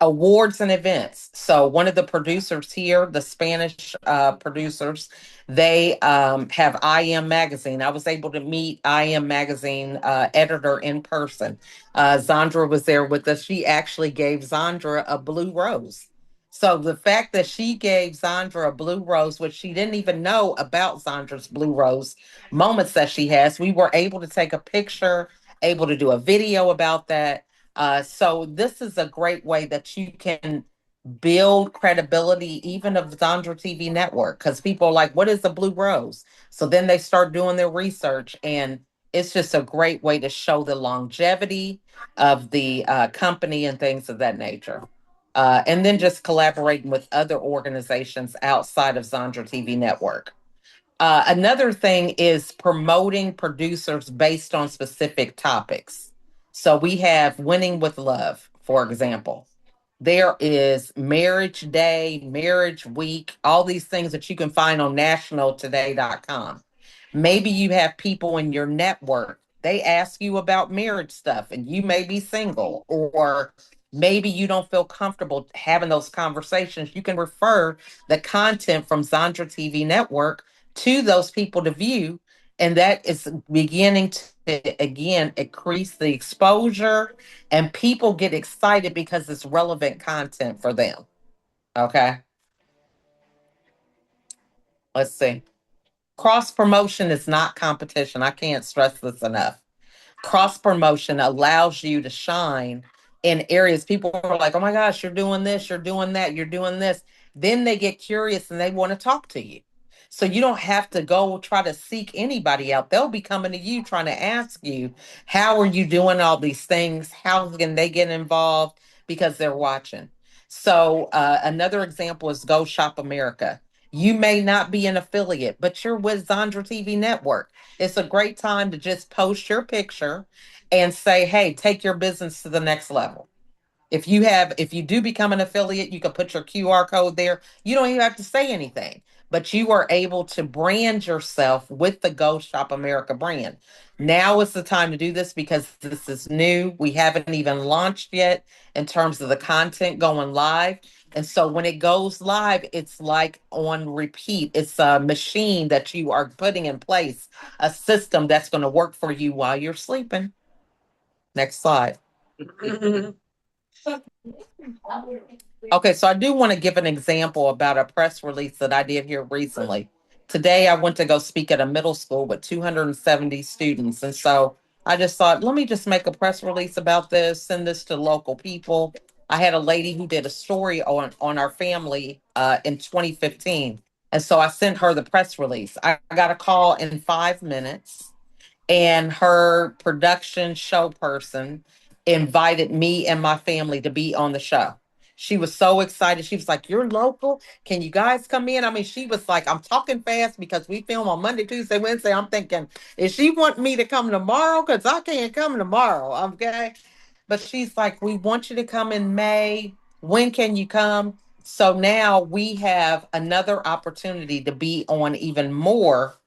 Awards and events. So one of the producers here, the Spanish producers, they have IM Magazine. I was able to meet IM Magazine editor in person. Zandra was there with us. She actually gave Zandra a blue rose. So the fact that she gave Zandra a blue rose, which she didn't even know about Zandra's blue rose moments that she has, we were able to take a picture, able to do a video about that. So this is a great way that you can build credibility even of Zandra TV network because people are like, what is the blue rose? So then they start doing their research and it's just a great way to show the longevity of the company and things of that nature. And then just collaborating with other organizations outside of Zandra TV network. Another thing is promoting producers based on specific topics. So we have Winning with Love, for example. There is Marriage Day, Marriage Week, all these things that you can find on nationaltoday.com. Maybe you have people in your network, they ask you about marriage stuff and you may be single, or maybe you don't feel comfortable having those conversations. You can refer the content from Zandra TV Network to those people to view. And that is beginning to, again, increase the exposure and people get excited because it's relevant content for them. Okay. Let's see. Cross promotion is not competition. I can't stress this enough. Cross promotion allows you to shine in areas people are like, oh my gosh, you're doing this, you're doing that, you're doing this. Then they get curious and they want to talk to you. So you don't have to go try to seek anybody out. They'll be coming to you trying to ask you, how are you doing all these things? How can they get involved? Because they're watching. So another example is Go Shop America. You may not be an affiliate, but you're with Zandra TV Network. It's a great time to just post your picture and say, hey, take your business to the next level. If you do become an affiliate, you can put your QR code there. You don't even have to say anything, but you are able to brand yourself with the Go Shop America brand. Now is the time to do this because this is new. We haven't even launched yet in terms of the content going live. And so when it goes live, it's like on repeat. It's a machine that you are putting in place, a system that's going to work for you while you're sleeping. Next slide. Okay, so I do want to give an example about a press release that I did here recently. Today I went to go speak at a middle school with 270 students. And so I just thought, let me just make a press release about this, send this to local people. I had a lady who did a story on our family in 2015. And so I sent her the press release. I got a call in 5 minutes, and her production show person invited me and my family to be on the show. She was so excited. She was like, "You're local. Can you guys come in?" I mean, she was like, I'm talking fast because we film on Monday, Tuesday, Wednesday. I'm thinking, is she want me to come tomorrow? Because I can't come tomorrow. Okay. But she's like, we want you to come in May. When can you come? So now we have another opportunity to be on even more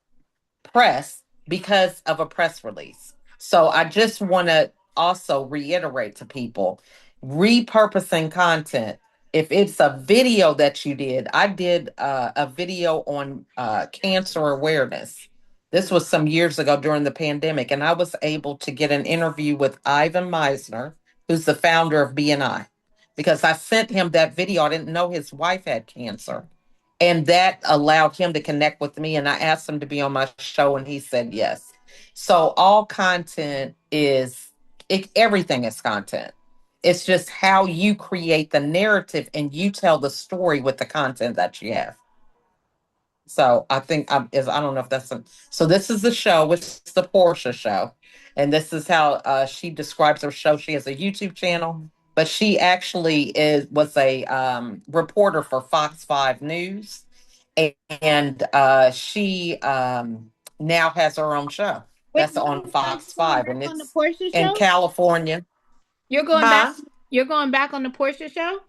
press because of a press release. So I just want to also reiterate to people, repurposing content. If it's a video that you did, I did a video on cancer awareness. This was some years ago during the pandemic, and I was able to get an interview with Ivan Meisner, who's the founder of BNI, because I sent him that video. I didn't know his wife had cancer. And that allowed him to connect with me. And I asked him to be on my show, and he said yes. So all content is everything is content. It's just how you create the narrative and you tell the story with the content that you have. So I think I don't know if that's so this is the show, which is the Portia show. And this is how she describes her show. She has a YouTube channel, but she actually was a reporter for Fox 5 News. And she now has her own show. Wait, That's on Fox going 5, back and on the it's Portia in show? California. You're going back. Huh? You're going back on the Portia show?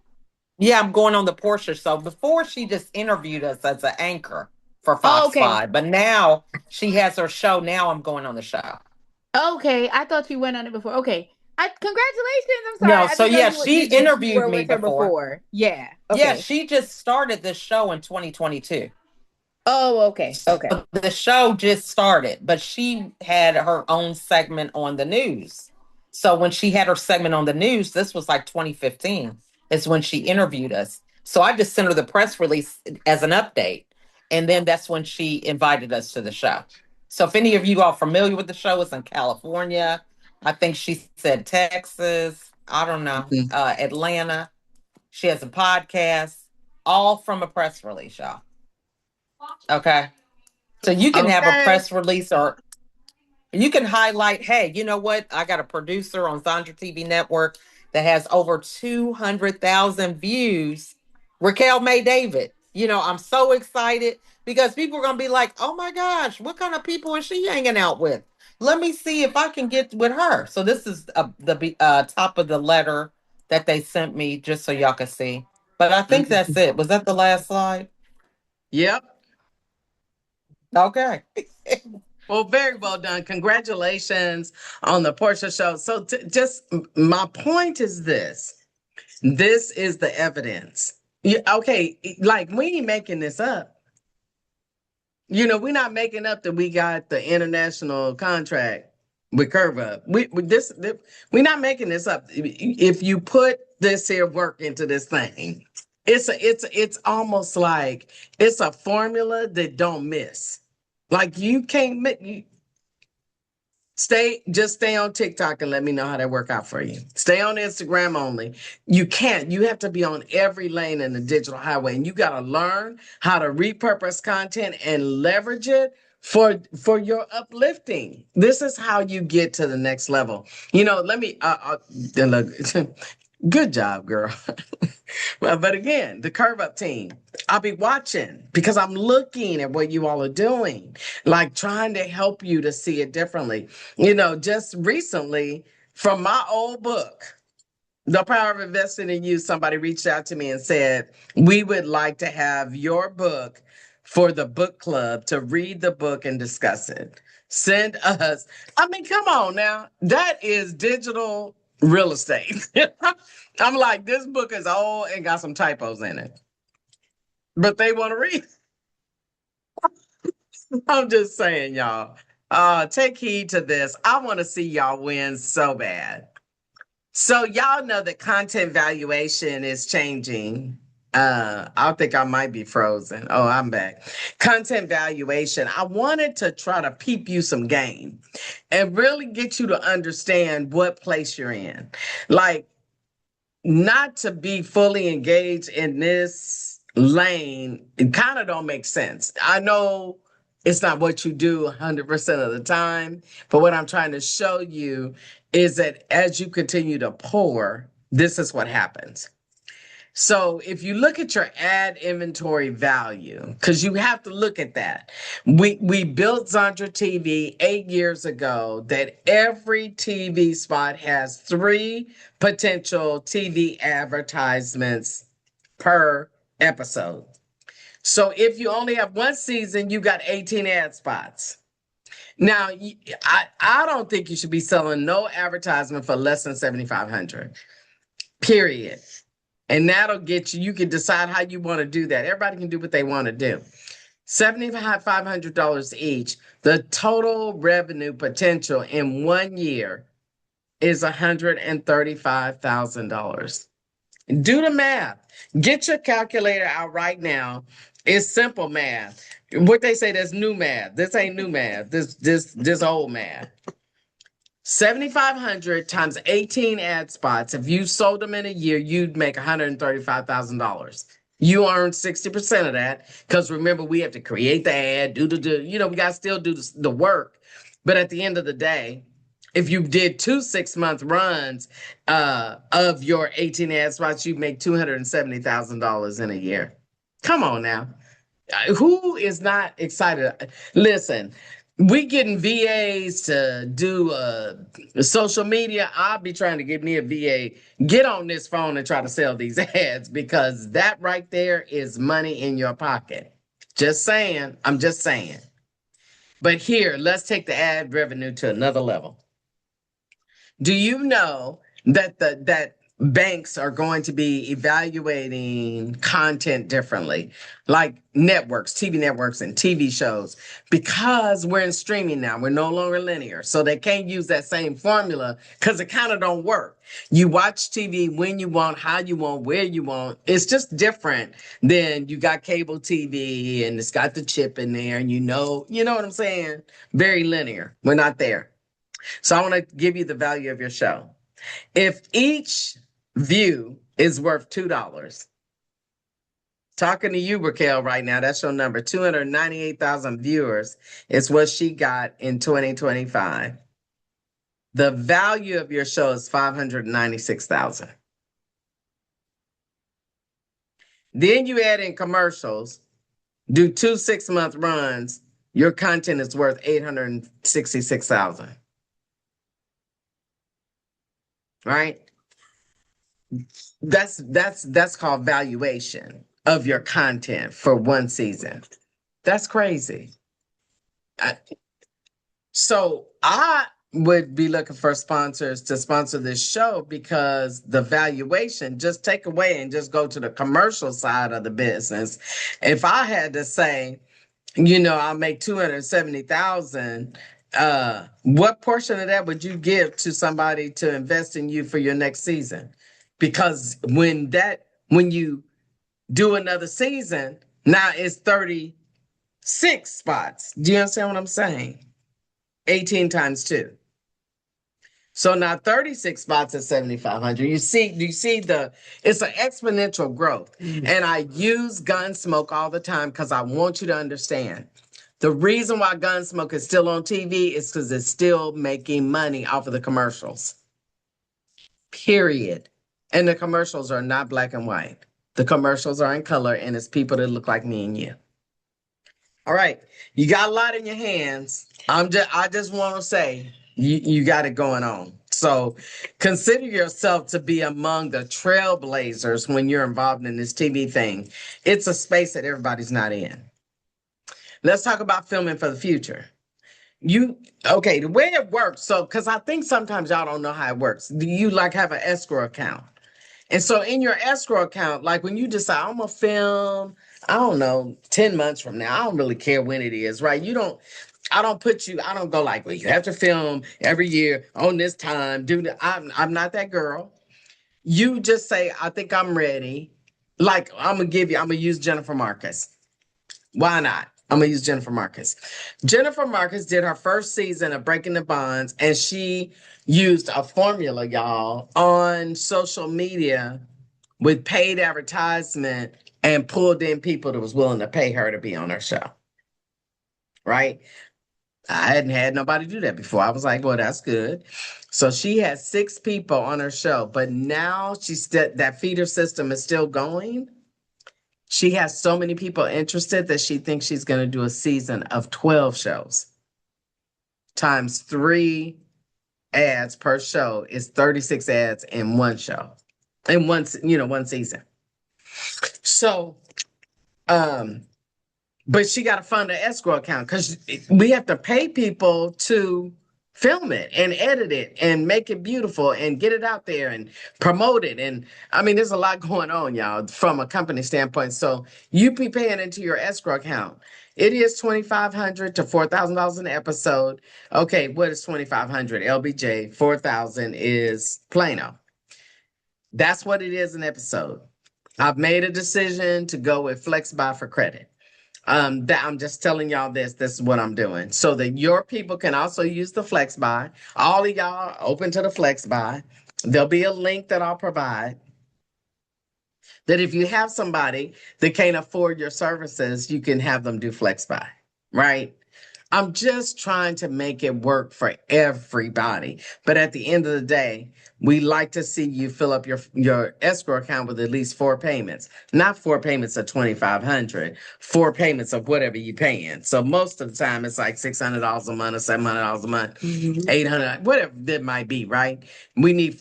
Yeah, I'm going on the Portia show. Before, she just interviewed us as an anchor for Fox Okay. 5, but now she has her show. Now I'm going on the show. Okay, I thought you went on it before. Okay, congratulations. I'm sorry. No, I so didn't know yeah, you she did you interviewed were me with her before. Yeah. Okay. Yeah, she just started this show in 2022. Oh, okay. Okay. So the show just started, but she had her own segment on the news. So when she had her segment on the news, this was like 2015, is when she interviewed us. So I just sent her the press release as an update. And then that's when she invited us to the show. So if any of you are familiar with the show, it's in California. I think she said Texas. I don't know. Atlanta. She has a podcast, all from a press release, y'all. Okay. So you can have a press release, or you can highlight, hey, you know what? I got a producer on Zandra TV Network that has over 200,000 views. Raquel May David. You know, I'm so excited because people are going to be like, oh my gosh, what kind of people is she hanging out with? Let me see if I can get with her. So this is the top of the letter that they sent me, just so y'all can see. But I think that's it. Was that the last slide? Yep. Okay. Well, very well done. Congratulations on the Portia show. So just my point is this. This is the evidence. Okay, like we ain't making this up. You know, we're not making up that we got the international contract with Curve Up. We're not making this up. If you put this here work into this thing, it's almost like it's a formula that don't miss. Like you can't stay on TikTok and let me know how that work out for you. Stay on Instagram only. You can't. You have to be on every lane in the digital highway, and you got to learn how to repurpose content and leverage it for your uplifting. This is how you get to the next level. You know, let me look. Good job, girl. Well, but again, the Curve Up team, I'll be watching because I'm looking at what you all are doing, like trying to help you to see it differently. You know, just recently from my old book, The Power of Investing in You, somebody reached out to me and said, we would like to have your book for the book club to read the book and discuss it. Send us. I mean, come on now. That is digital real estate. I'm like, this book is old and got some typos in it, but they want to read. I'm just saying, y'all, take heed to this. I want to see y'all win so bad. So y'all know that content valuation is changing. I think I might be frozen. Oh, I'm back. Content valuation. I wanted to try to peep you some game and really get you to understand what place you're in. Like, not to be fully engaged in this lane, it kind of don't make sense. I know it's not what you do 100% of the time, but what I'm trying to show you is that as you continue to pour, this is what happens. So if you look at your ad inventory value, because you have to look at that. We built Zandra TV 8 years ago that every TV spot has 3 potential TV advertisements per episode. So if you only have 1 season, you got 18 ad spots. Now, I don't think you should be selling no advertisement for less than 7,500, period. And that'll get you, you can decide how you want to do that. Everybody can do what they want to do. $7,500 each. The total revenue potential in 1 year is $135,000. Do the math. Get your calculator out right now. It's simple math. What they say, that's new math. This ain't new math. This old math. 7,500 times 18 ad spots. If you sold them in a year, you'd make $135,000. You earn 60% of that because remember, we have to create the ad, we got to still do the work. But at the end of the day, if you did 2 6-month runs of your 18 ad spots, you'd make $270,000 in a year. Come on now. Who is not excited? Listen, we getting VAs to do social media. I'll be trying to get me a VA. Get on this phone and try to sell these ads because that right there is money in your pocket. Just saying. I'm just saying. But here, let's take the ad revenue to another level. Do you know that that banks are going to be evaluating content differently, like networks, TV networks and TV shows, because we're in streaming now. We're no longer linear. So they can't use that same formula because it kind of don't work. You watch TV when you want, how you want, where you want. It's just different than you got cable TV and it's got the chip in there and you know what I'm saying? Very linear. We're not there. So I want to give you the value of your show. If each view is worth $2, talking to you, Raquel, right now, that's your number. 298,000 viewers is what she got in 2025. The value of your show is $596,000. Then you add in commercials, do 2 6-month runs, your content is worth $866,000. Right? That's called valuation of your content for 1 season. That's crazy. So I would be looking for sponsors to sponsor this show because the valuation, just take away and just go to the commercial side of the business. If I had to say, I'll make $270,000, what portion of that would you give to somebody to invest in you for your next season? Because when you do another season, now it's 36 spots. Do you understand what I'm saying? 18 times 2. So now 36 spots at 7,500. You see it's an exponential growth. And I use Gunsmoke all the time because I want you to understand. The reason why Gunsmoke is still on TV is because it's still making money off of the commercials. Period. And the commercials are not black and white. The commercials are in color, and it's people that look like me and you. All right. You got a lot in your hands. I just want to say you got it going on. So consider yourself to be among the trailblazers when you're involved in this TV thing. It's a space that everybody's not in. Let's talk about filming for the future. The way it works. So, because I think sometimes y'all don't know how it works. Do you have an escrow account? And so in your escrow account, like when you decide I'm going to film, I don't know, 10 months from now, I don't really care when it is, right? I don't go well, you have to film every year on this time. I'm not that girl. You just say, I think I'm ready. Like, I'm gonna use Jennifer Marcus. Why not? I'm gonna use Jennifer Marcus. Jennifer Marcus did her first season of Breaking the Bonds, and she used a formula, y'all, on social media with paid advertisement and pulled in people that was willing to pay her to be on her show. Right? I hadn't had nobody do that before. I was like, well, that's good. So she had 6 people on her show, but now that feeder system is still going. She has so many people interested that she thinks she's going to do a season of 12 shows. Times 3 ads per show is 36 ads in one show. In one season. So, but she got to fund an escrow account because we have to pay people to film it and edit it and make it beautiful and get it out there and promote it. And I mean, there's a lot going on, y'all, from a company standpoint. So you be paying into your escrow account. It is $2,500 to $4,000 an episode. Okay, what is $2,500? LBJ. 4,000 is Plano. That's what it is an episode. I've made a decision to go with FlexBuy for credit. That I'm just telling y'all this is what I'm doing so that your people can also use the FlexBuy. All of y'all are open to the FlexBuy. There'll be a link that I'll provide that if you have somebody that can't afford your services, you can have them do FlexBuy, right? I'm just trying to make it work for everybody. But at the end of the day, we like to see you fill up your escrow account with at least 4 payments, not 4 payments of $2,500, 4 payments of whatever you're paying. So most of the time it's like $600 a month or $700 a month, $800, whatever that might be, right? We need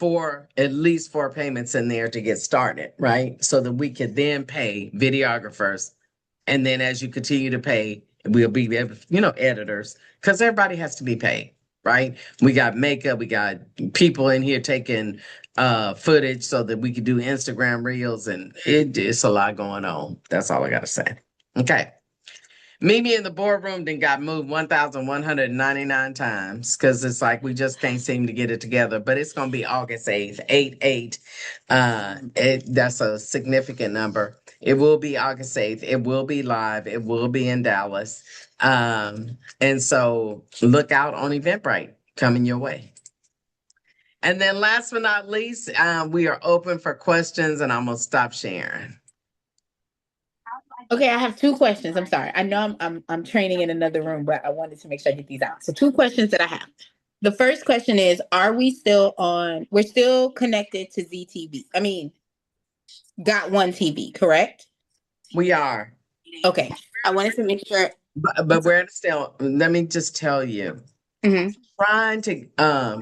at least 4 payments in there to get started, right? So that we can then pay videographers. And then as you continue to pay, we'll be able, editors, because everybody has to be paid, right? We got makeup, we got people in here taking footage so that we can do Instagram reels, and it's a lot going on. That's all I got to say. Okay. Mimi in the boardroom then got moved 1,199 times because it's like we just can't seem to get it together. But it's going to be August 8th, 8/8. That's a significant number. It will be August 8th. It will be live. It will be in Dallas. And so look out on Eventbrite coming your way. And then last but not least, we are open for questions, and I'm going to stop sharing. Okay, I have 2 questions. I'm sorry. I know I'm training in another room, but I wanted to make sure I get these out. So 2 questions that I have. The first question is, we're still connected to ZTV. I mean, Got One TV, correct? We are. Okay. I wanted to make sure. But we're still, let me just tell you, trying to,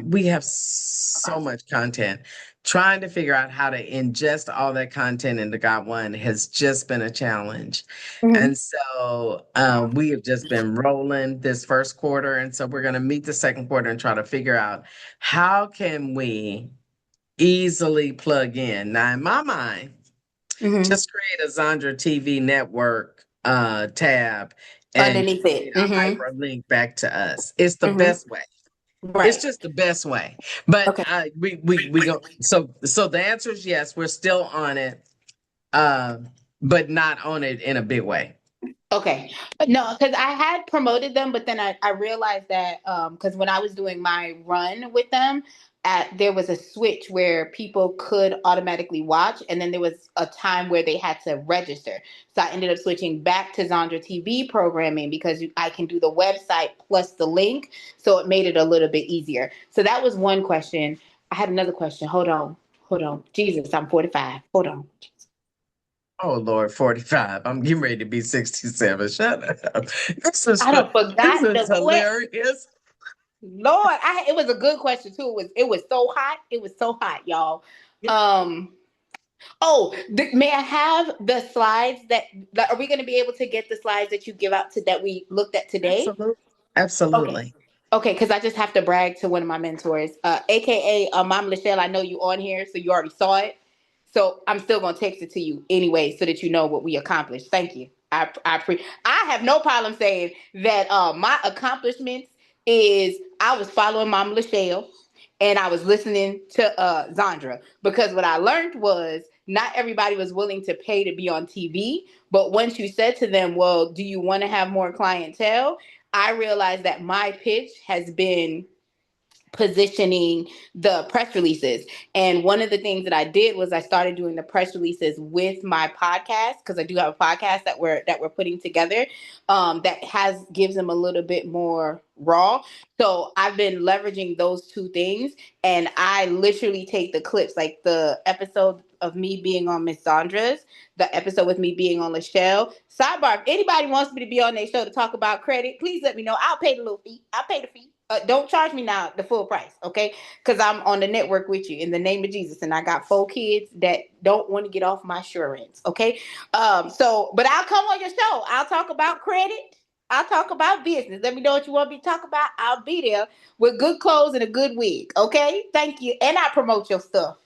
we have so much content. Trying to figure out how to ingest all that content into Got One has just been a challenge. And so we have just been rolling this first quarter. And so we're going to meet the second quarter and try to figure out how can we easily plug in. Now, in my mind, just create a Zandra TV network tab and underneath it. A hyperlink back to us. It's the best way. Right. It's just the best way. But we go. So the answer is yes. We're still on it, but not on it in a big way. Okay. No, because I had promoted them, but then I realized that because when I was doing my run with them, there was a switch where people could automatically watch, and then there was a time where they had to register. So I ended up switching back to Zandra TV programming because I can do the website plus the link. So it made it a little bit easier. So that was one question. I had another question. Hold on. Jesus, I'm 45. Hold on. Oh Lord, 45. I'm getting ready to be 67. Shut up. This is hilarious. Lord, it was a good question too. It was so hot. It was so hot, y'all. May I have the slides that are we going to be able to get the slides that you give out that we looked at today? Absolutely. Okay, because I just have to brag to one of my mentors, aka Mom Lachelle. I know you on here, so you already saw it. So I'm still gonna text it to you anyway, so that you know what we accomplished. Thank you. I have no problem saying that my accomplishments is I was following Mom Lachelle and I was listening to Zandra, because what I learned was not everybody was willing to pay to be on TV. But once you said to them, well, do you want to have more clientele? I realized that my pitch has been positioning the press releases. And one of the things that I did was I started doing the press releases with my podcast, because I do have a podcast that we're putting together, that gives them a little bit more raw. So I've been leveraging those two things, and I literally take the clips, like the episode of me being on Miss Sandra's, the episode with me being on Lachelle. Sidebar, if anybody wants me to be on their show to talk about credit, please let me know. I'll pay the little fee. I'll pay the fee. Don't charge me now the full price, okay? Because I'm on the network with you in the name of Jesus, and I got 4 kids that don't want to get off my insurance, okay? But I'll come on your show. I'll talk about credit. I'll talk about business. Let me know what you want me to talk about. I'll be there with good clothes and a good wig, okay? Thank you. And I promote your stuff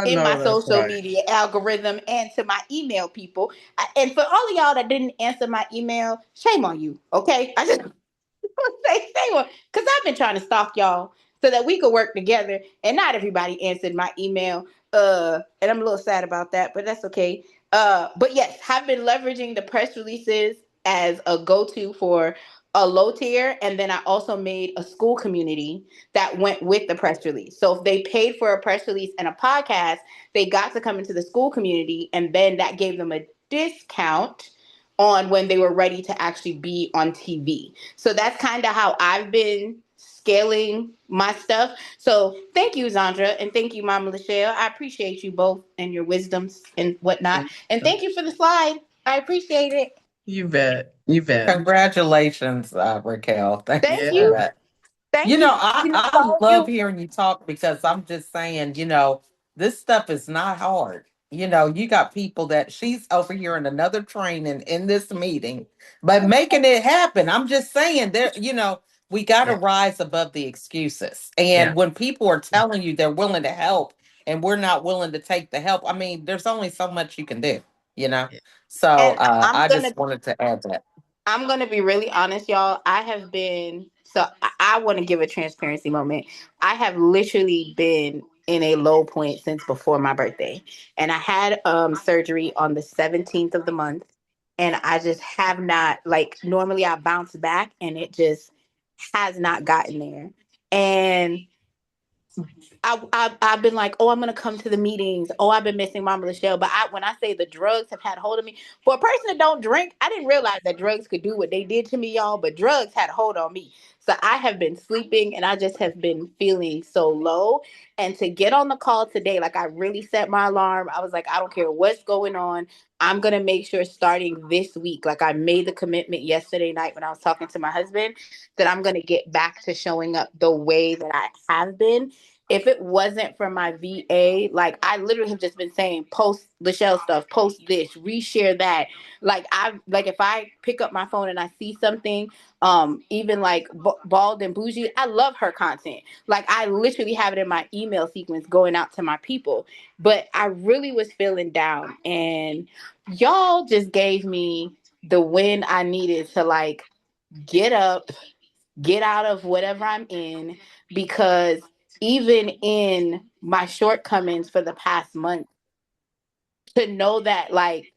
in my social media algorithm and to my email people. And for all of y'all that didn't answer my email, shame on you, okay? I just say one, because I've been trying to stalk y'all so that we could work together, and not everybody answered my email. And I'm a little sad about that, but that's okay. But yes, have been leveraging the press releases as a go-to for a low tier, and then I also made a school community that went with the press release. So if they paid for a press release and a podcast, they got to come into the school community, and then that gave them a discount on when they were ready to actually be on TV. So that's kind of how I've been scaling my stuff. So thank you, Zandra, and thank you, Mama Lachelle. I appreciate you both and your wisdoms and whatnot. And thank you for the slide. I appreciate it. You bet. You bet. Congratulations, Raquel. Thank you. Thank you you. know, I love hearing you talk, because I'm just saying, this stuff is not hard. You got people that she's over here in another training in this meeting, but making it happen. I'm just saying there, we got to rise above the excuses. And when people are telling you they're willing to help and we're not willing to take the help, I mean, there's only so much you can do, you know? So I just wanted to add that. I'm going to be really honest, y'all. I want to give a transparency moment. I have literally been in a low point since before my birthday. And I had surgery on the 17th of the month. And I just have not, like, normally I bounce back, and it just has not gotten there. And I've been like, oh, I'm gonna come to the meetings. Oh, I've been missing Mama Lachelle. But when I say the drugs have had hold of me, for a person that don't drink, I didn't realize that drugs could do what they did to me, y'all. But drugs had a hold on me. So I have been sleeping, and I just have been feeling so low. And to get on the call today, like, I really set my alarm. I was like, I don't care what's going on. I'm gonna make sure starting this week, like, I made the commitment yesterday night when I was talking to my husband, that I'm gonna get back to showing up the way that I have been. If it wasn't for my VA, like, I literally have just been saying, post Lachelle stuff, post this, reshare that. Like, if I pick up my phone and I see something, even like Bald and Bougie, I love her content. Like, I literally have it in my email sequence going out to my people. But I really was feeling down, and y'all just gave me the win I needed to, like, get up, get out of whatever I'm in, because even in my shortcomings for the past month, to know that, like,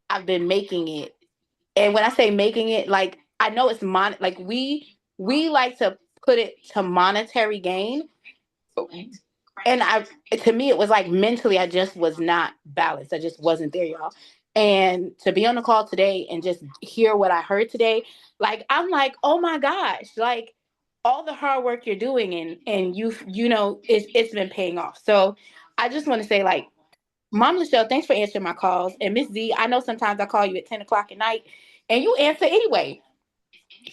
I've been making it. And when I say making it, like, I know it's like, we like to put it to monetary gain. And to me, it was like, mentally, I just was not balanced. I just wasn't there, y'all. And to be on the call today and just hear what I heard today, like, I'm like, oh my gosh, like, all the hard work you're doing, and it's been paying off. So I just want to say, like, Mom Lachelle, thanks for answering my calls. And Miss Z, I know sometimes I call you at 10 o'clock at night and you answer anyway.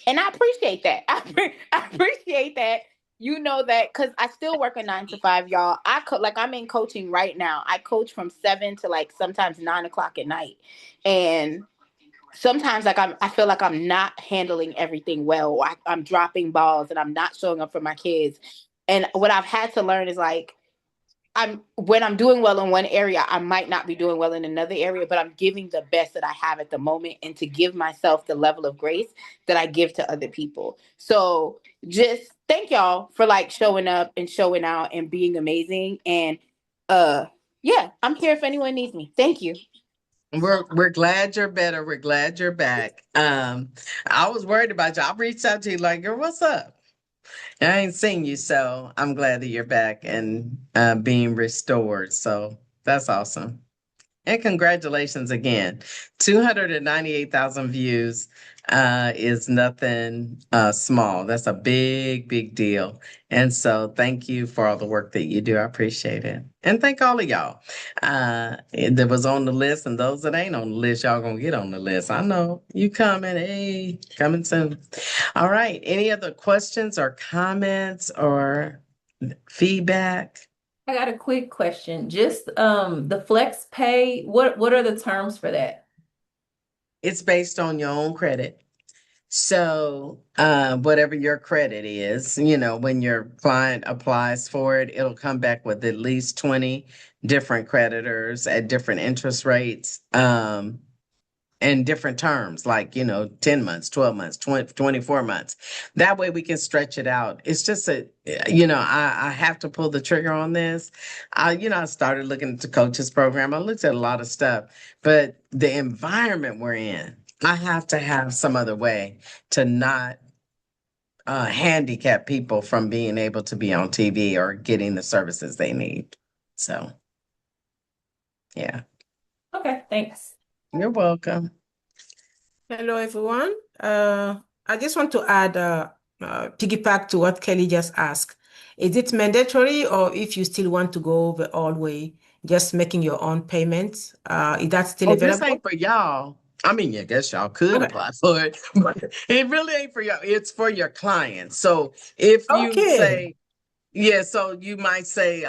And I appreciate that. I appreciate that. You know that, because I still work a 9 to 5, y'all. I'm in coaching right now. I coach from 7 to, like, sometimes 9 o'clock at night. And sometimes, like, I feel like I'm not handling everything well. I'm dropping balls and I'm not showing up for my kids. And what I've had to learn is, like, when I'm doing well in one area, I might not be doing well in another area, but I'm giving the best that I have at the moment, and to give myself the level of grace that I give to other people. So just thank y'all for, like, showing up and showing out and being amazing. And Yeah, I'm here if anyone needs me. Thank you. We're glad you're better. We're glad you're back. I was worried about you. I reached out to you like, girl, what's up? I ain't seen you, so I'm glad that you're back and being restored. So that's awesome. And congratulations again. 298,000 views is nothing small. That's a big, big deal. And so thank you for all the work that you do. I appreciate it. And thank all of y'all that was on the list and those that ain't on the list, y'all gonna get on the list. I know you coming. Hey, coming soon. All right. Any other questions or comments or feedback? I got a quick question. Just the flex pay, what are the terms for that? It's based on your own credit. So, whatever your credit is, when your client applies for it, it'll come back with at least 20 different creditors at different interest rates. And different terms like 10 months, 12 months, 24 months. That way we can stretch it out. It's just I have to pull the trigger on this. I started looking at the coaches program. I looked at a lot of stuff, but the environment we're in, I have to have some other way to not handicap people from being able to be on TV or getting the services they need. So yeah. Okay, thanks. You're welcome. Hello, everyone. I just want to add, piggyback to what Kelly just asked. Is it mandatory, or if you still want to go the old way, just making your own payments? Is that still available? This ain't for y'all. I mean, I guess y'all could apply for it, but it really ain't for y'all. It's for your clients. So if you say, so you might say,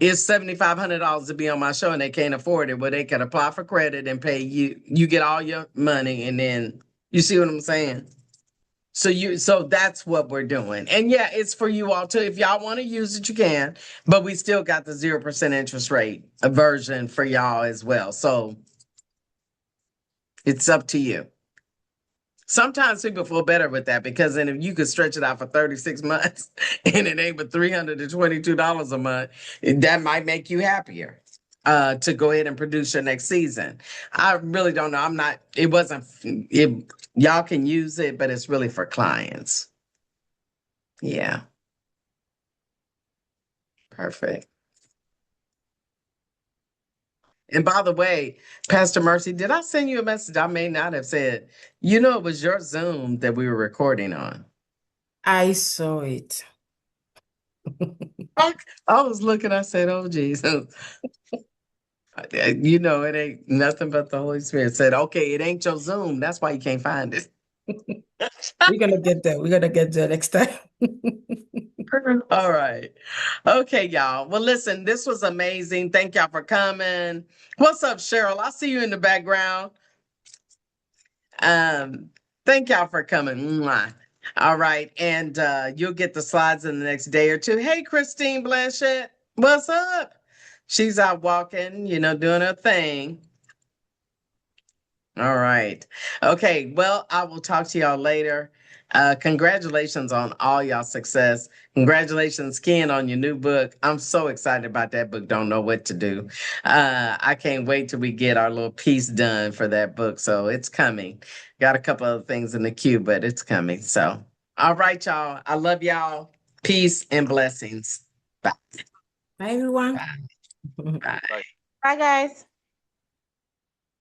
it's $7,500 to be on my show and they can't afford it. Well, they can apply for credit and pay you. You get all your money, and then you see what I'm saying? So that's what we're doing. And yeah, it's for you all too. If y'all want to use it, you can, but we still got the 0% interest rate version for y'all as well. So it's up to you. Sometimes people feel better with that because then if you could stretch it out for 36 months and it ain't but $322 a month, that might make you happier to go ahead and produce your next season. I really don't know. Y'all can use it, but it's really for clients. Yeah. Perfect. And by the way, Pastor Mercy, did I send you a message? I may not have said, it was your Zoom that we were recording on. I saw it. I was looking, I said, oh, Jesus. It ain't nothing but the Holy Spirit said, okay, it ain't your Zoom. That's why you can't find it. We're going to get there. We're going to get there next time. All right. Okay, y'all. Well, listen, this was amazing. Thank y'all for coming. What's up, Cheryl? I see you in the background. Thank y'all for coming. Mwah. All right. And you'll get the slides in the next day or two. Hey, Christine Blanchett, what's up? She's out walking, doing her thing. All right. Okay. Well, I will talk to y'all later. Congratulations on all y'all success. Congratulations, Ken, on your new book. I'm so excited about that book. Don't know what to do. I can't wait till we get our little piece done for that book. So it's coming. Got a couple other things in the queue, but it's coming. So, all right, y'all. I love y'all. Peace and blessings. Bye. Bye, everyone. Bye. Bye. Bye, guys.